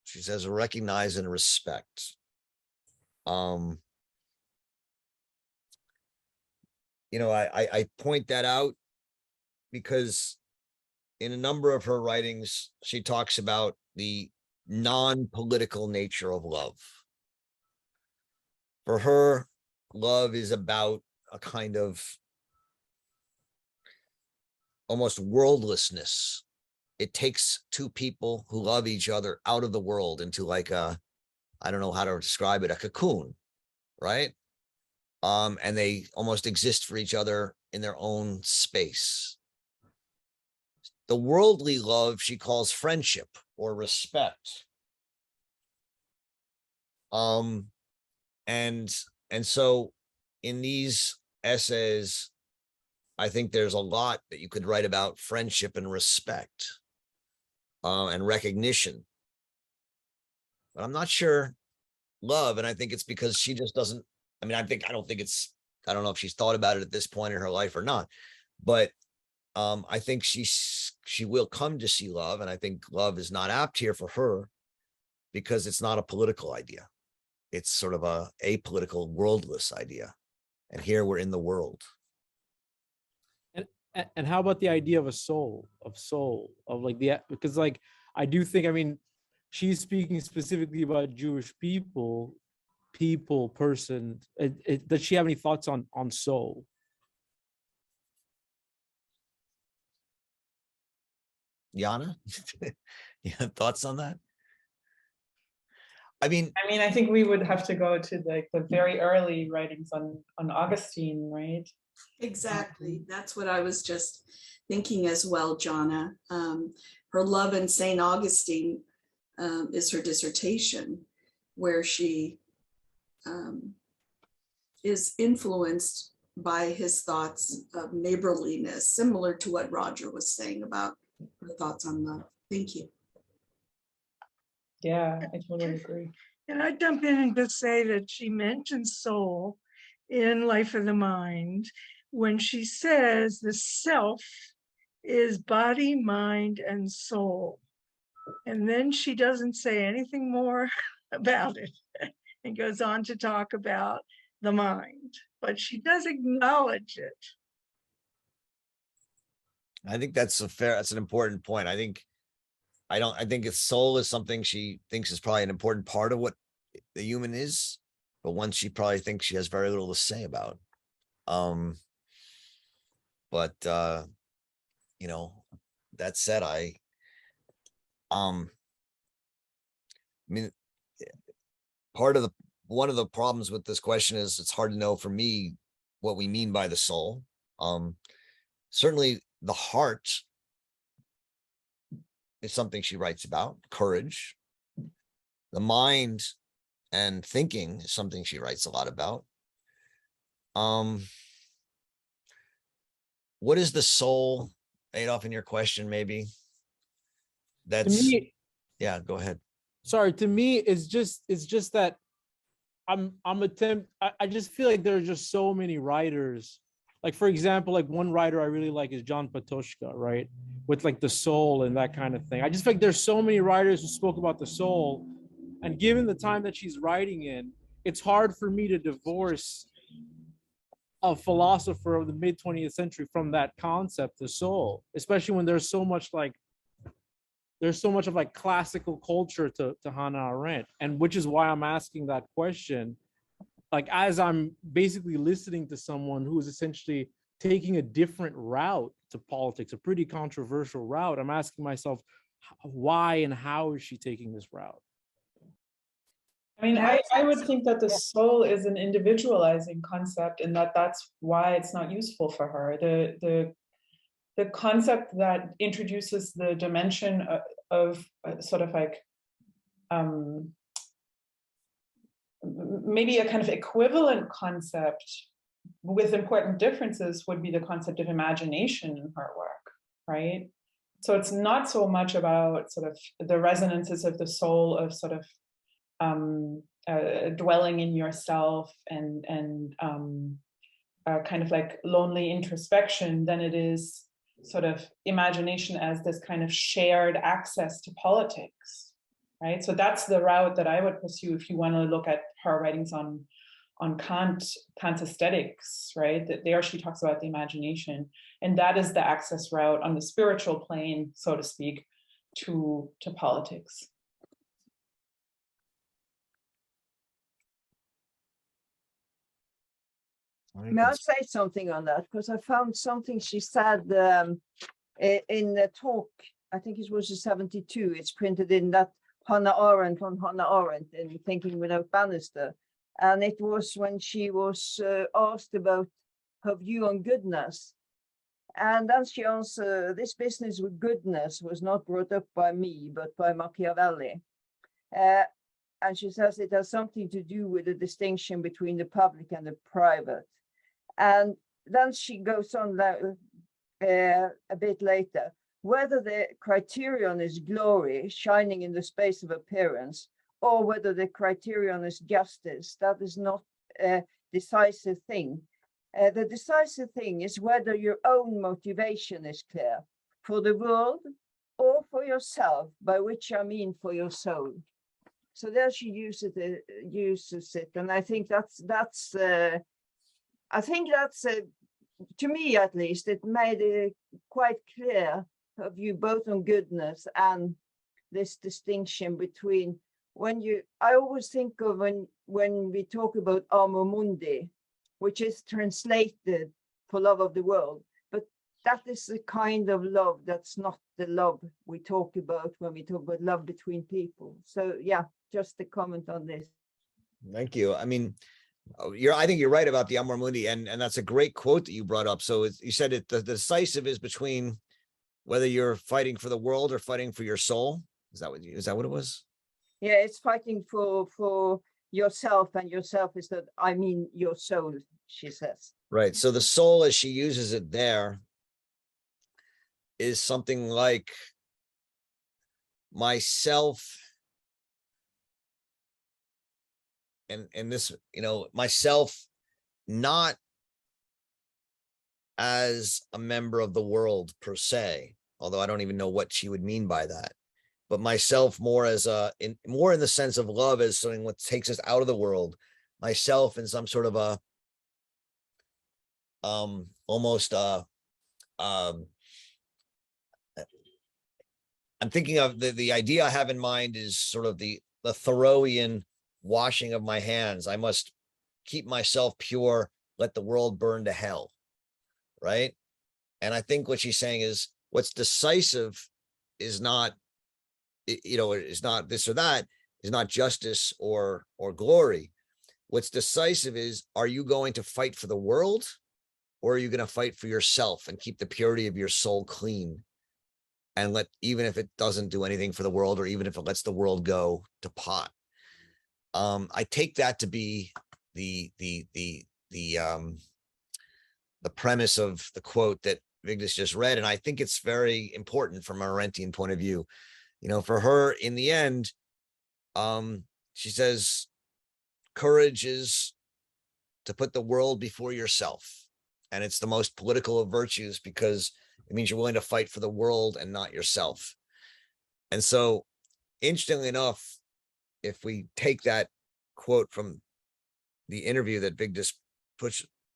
She says recognize and respect. You know, I point that out because in a number of her writings, she talks about the non-political nature of love. For her, love is about a kind of almost worldlessness. It takes two people who love each other out of the world into like a, I don't know how to describe it, a cocoon, right? And they almost exist for each other in their own space. The worldly love she calls friendship or respect. And so in these essays, I think there's a lot that you could write about friendship and respect and recognition. But I'm not sure love, and I think it's because she just doesn't, I mean, I don't know if she's thought about it at this point in her life or not, But I think she will come to see love, and I think love is not apt here for her because it's not a political idea. It's sort of a apolitical, worldless idea, and here we're in the world. And how about the idea of a soul, of like because like I do think, I mean, she's speaking specifically about Jewish person. Does she have any thoughts on soul? Yana, you have thoughts on that? I mean, I think we would have to go to like the very early writings on Augustine, right? Exactly. That's what I was just thinking as well, Jonna. Her love in St. Augustine is her dissertation, where she is influenced by his thoughts of neighborliness, similar to what Roger was saying about her thoughts on love. Thank you. Yeah, I totally agree. And I jump in and just say that she mentions soul in Life of the Mind when she says the self is body, mind, and soul. And then she doesn't say anything more about it and goes on to talk about the mind, but she does acknowledge it. I think that's an important point. I think its soul is something she thinks is probably an important part of what the human is, but one she probably thinks she has very little to say about. You know, that said, I mean, one of the problems with this question is it's hard to know for me what we mean by the soul. Certainly the heart is something she writes about, courage. The mind and thinking is something she writes a lot about. What is the soul, Adolf, in your question, maybe? Yeah, go ahead. Sorry, to me, it's just that I just feel like there are just so many writers. Like, for example, like one writer I really like is John Patočka, right? With like the soul and that kind of thing. I just feel like there's so many writers who spoke about the soul. And given the time that she's writing in, it's hard for me to divorce a philosopher of the mid 20th century from that concept, the soul, especially when there's so much of like classical culture to Hannah Arendt. And which is why I'm asking that question. Like, as I'm basically listening to someone who is essentially taking a different route to politics, a pretty controversial route, I'm asking myself, why and how is she taking this route? I mean, I would think that the soul is an individualizing concept, and that's why it's not useful for her. The concept that introduces the dimension of sort of like maybe a kind of equivalent concept with important differences would be the concept of imagination in her work, right? So it's not so much about sort of the resonances of the soul of sort of dwelling in yourself and kind of like lonely introspection than it is sort of imagination as this kind of shared access to politics, right? So that's the route that I would pursue if you want to look at her writings on Kant's aesthetics, right? That there she talks about the imagination, and that is the access route on the spiritual plane, so to speak, to politics. May I say something on that? Because I found something she said in the talk, I think it was 72, it's printed in that Hannah Arendt in Thinking Without Bannister. And it was when she was asked about her view on goodness. And then she answered, this business with goodness was not brought up by me, but by Machiavelli. And she says it has something to do with the distinction between the public and the private. And then she goes on a bit later, whether the criterion is glory shining in the space of appearance, or whether the criterion is justice, that is not a decisive thing. The decisive thing is whether your own motivation is clear for the world or for yourself, by which I mean for your soul. So there she uses it, and I think that's to me at least, it made it quite clear her view both on goodness and this distinction between I always think of when we talk about amor mundi, which is translated for love of the world, but that is the kind of love that's not the love we talk about when we talk about love between people. So yeah, just a comment on this. Thank you. I mean, I think you're right about the amor mundi, and that's a great quote that you brought up. So you said the decisive is between whether you're fighting for the world or fighting for your soul. Is that what it was? Yeah, it's fighting for yourself, and yourself is that, I mean, your soul, she says. Right. So the soul, as she uses it there, is something like myself. And this, myself, not as a member of the world per se, although I don't even know what she would mean by that, but myself more as more in the sense of love as something what takes us out of the world, myself in some sort of a almost I'm thinking of the idea I have in mind is sort of the Thoreauian washing of my hands. I must keep myself pure, let the world burn to hell, right? And I think what she's saying is what's decisive is not, is not this or that, is not justice or glory. What's decisive is, are you going to fight for the world, or are you going to fight for yourself and keep the purity of your soul clean, and even if it doesn't do anything for the world, or even if it lets the world go to pot. I take that to be the premise of the quote that Vigdis just read, and I think it's very important from a Arendtian point of view. For her, in the end, she says, courage is to put the world before yourself, and it's the most political of virtues because it means you're willing to fight for the world and not yourself. And so, interestingly enough, if we take that quote from the interview that Vigdis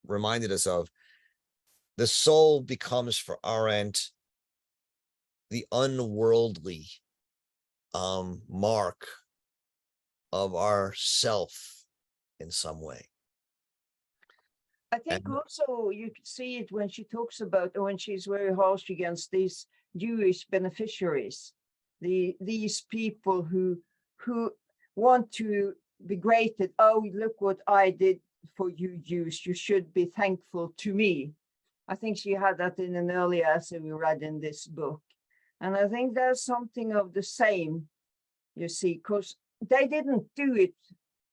reminded us of, the soul becomes for Arendt the unworldly mark of our self in some way. I think also you see it when she talks about, when she's very harsh against these Jewish beneficiaries, these people who want to be greeted. Oh, look what I did for you Jews. You should be thankful to me. I think she had that in an earlier essay we read in this book. And I think there's something of the same, you see, because they didn't do it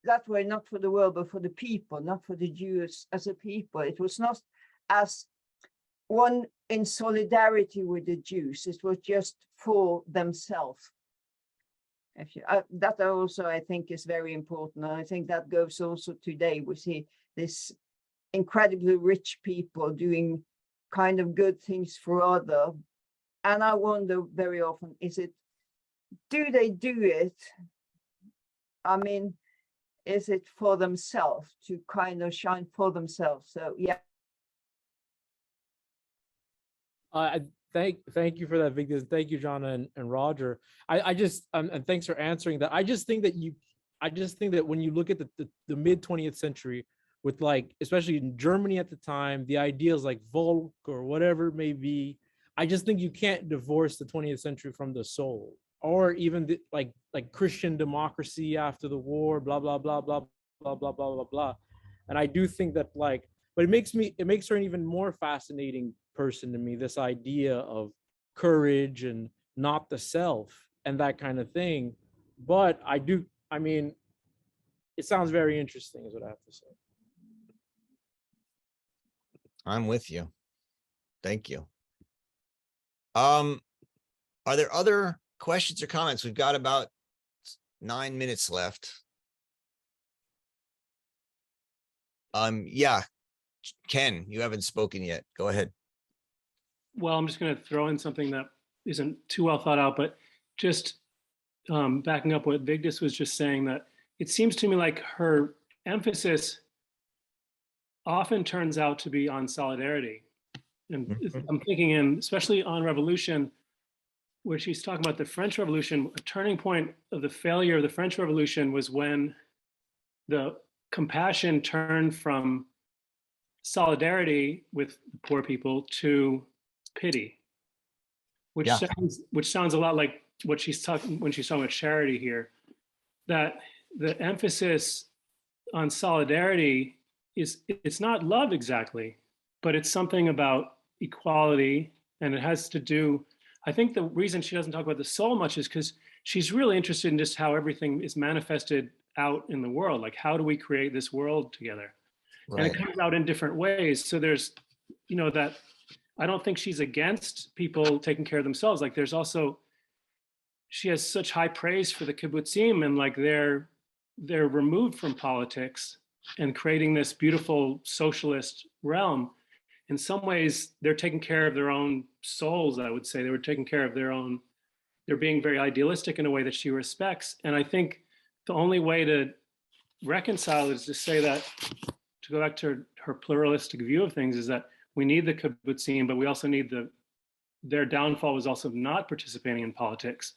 that way, not for the world, but for the people, not for the Jews as a people. It was not as one in solidarity with the Jews. It was just for themselves. That also, I think, is very important. And I think that goes also today. We see this incredibly rich people doing kind of good things for others. And I wonder very often, do they do it? I mean, is it for themselves, to kind of shine for themselves? So, yeah. Thank you for that, Vigdis. Thank you, Jonna and Roger. I just and thanks for answering that. I just think that when you look at the mid 20th century, with especially in Germany at the time, the ideas like Volk or whatever it may be, I just think you can't divorce the 20th century from the soul, or even like Christian democracy after the war, blah blah blah blah blah blah blah blah blah. And I do think that but it makes her an even more fascinating person to me, this idea of courage and not the self and that kind of thing. But it sounds very interesting is what I have to say. I'm with you. Thank you. Are there other questions or comments? We've got about 9 minutes left. Yeah, Ken, you haven't spoken yet. Go ahead. Well, I'm just going to throw in something that isn't too well thought out, but just backing up what Vigdis was just saying, that it seems to me like her emphasis often turns out to be on solidarity. And I'm thinking in, especially on revolution, where she's talking about the French Revolution, a turning point of the failure of the French Revolution was when the compassion turned from solidarity with the poor people to pity, which sounds a lot like what she's talking when she's talking about charity here. That the emphasis on solidarity it's not love exactly, but it's something about equality, and it has to do. I think the reason she doesn't talk about the soul much is because she's really interested in just how everything is manifested out in the world. Like, how do we create this world together? Right. And it comes out in different ways. So there's, that I don't think she's against people taking care of themselves. Like, there's also, she has such high praise for the kibbutzim, and like they're removed from politics and creating this beautiful socialist realm. In some ways, they're taking care of their own souls, I would say. They were taking care of their own, they're being very idealistic in a way that she respects. And I think the only way to reconcile is to say that, to go back to her pluralistic view of things, is that we need the kibbutzim, but we also need their downfall was also not participating in politics.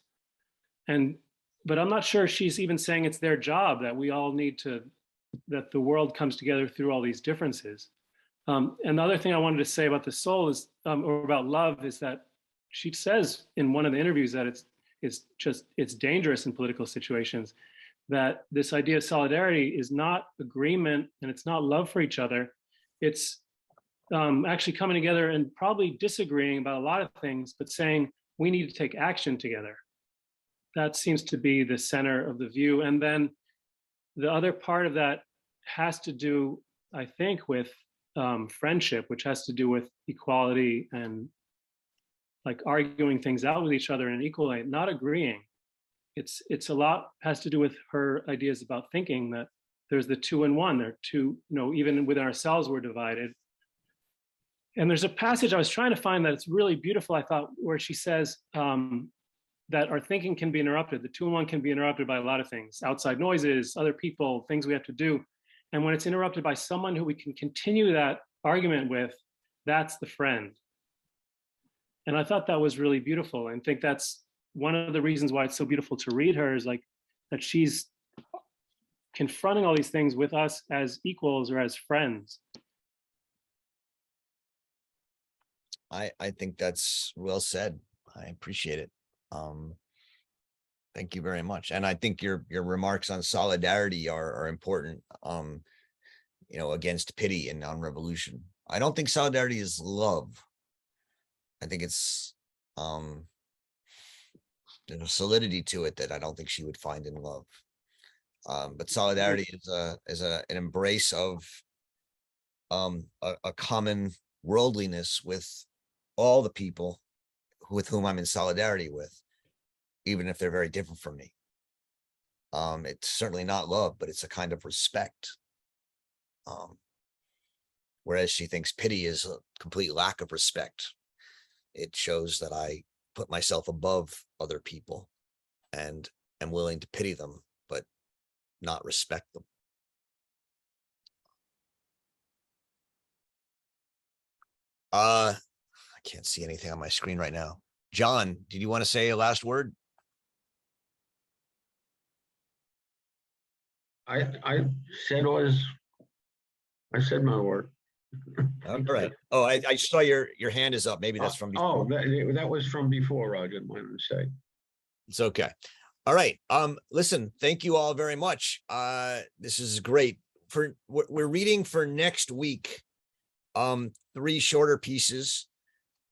But I'm not sure she's even saying it's their job, that we all need to, that the world comes together through all these differences. And the other thing I wanted to say about the soul is, or about love, is that she says in one of the interviews that it's dangerous in political situations, that this idea of solidarity is not agreement and it's not love for each other. It's actually coming together and probably disagreeing about a lot of things, but saying we need to take action together. That seems to be the center of the view. And then the other part of that has to do, I think, with friendship, which has to do with equality and like arguing things out with each other in an equal way, not agreeing. It's a lot has to do with her ideas about thinking that there's the two and one. There are two, even within ourselves, we're divided. And there's a passage I was trying to find that it's really beautiful, I thought, where she says that our thinking can be interrupted. The two and one can be interrupted by a lot of things, outside noises, other people, things we have to do. And when it's interrupted by someone who we can continue that argument with, that's the friend. And I thought that was really beautiful. And I think that's one of the reasons why it's so beautiful to read her, is like that she's confronting all these things with us as equals or as friends. I think that's well said. I appreciate it. Thank you very much. And I think your remarks on solidarity are important, against pity and on revolution. I don't think solidarity is love. I think it's there's a solidity to it that I don't think she would find in love. But solidarity is an embrace of a common worldliness with all the people with whom I'm in solidarity with, even if they're very different from me. It's certainly not love, but it's a kind of respect. Whereas she thinks pity is a complete lack of respect. It shows that I put myself above other people and am willing to pity them, but not respect them. I can't see anything on my screen right now. John, did you want to say a last word? I said my word. All right. Oh, I saw your hand is up. Maybe that's from before. Oh, that was from before, Roger. My mistake. It's okay. All right. Listen, thank you all very much. This is great. We're reading for next week, 3 shorter pieces.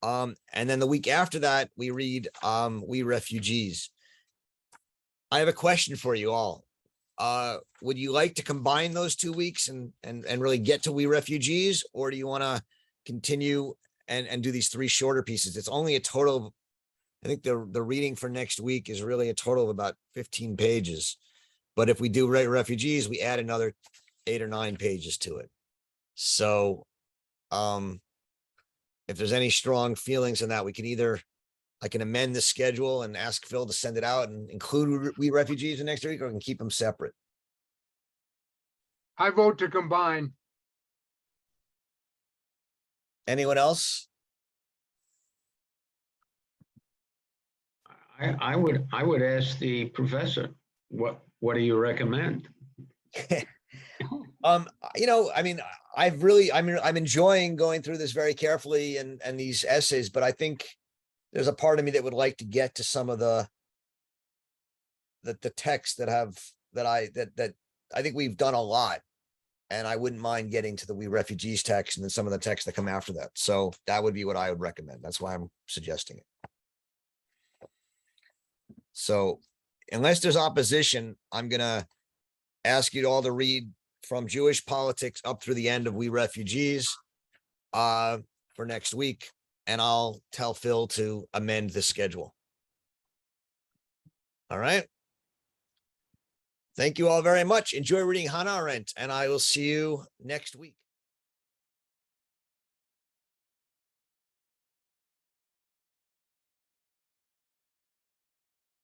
And then the week after that, we read We Refugees. I have a question for you all. Would you like to combine those 2 weeks and really get to We Refugees, or do you want to continue and do these 3 shorter pieces? It's only a total of, I think the reading for next week is really a total of about 15 pages. But if we do Refugees, we add another 8 or 9 pages to it. So If there's any strong feelings in that, I can amend the schedule and ask Phil to send it out and include We Refugees in next week, or I can keep them separate. I vote to combine. Anyone else? I would ask the professor, what do you recommend? I mean, I'm enjoying going through this very carefully and these essays, but I think there's a part of me that would like to get to some of the texts that I think we've done a lot, and I wouldn't mind getting to the We Refugees text and then some of the texts that come after that. So that would be what I would recommend. That's why I'm suggesting it. So unless there's opposition, I'm going to ask you all to read from Jewish Politics up through the end of We Refugees for next week. And I'll tell Phil to amend the schedule. All right. Thank you all very much. Enjoy reading Hannah Arendt, and I will see you next week.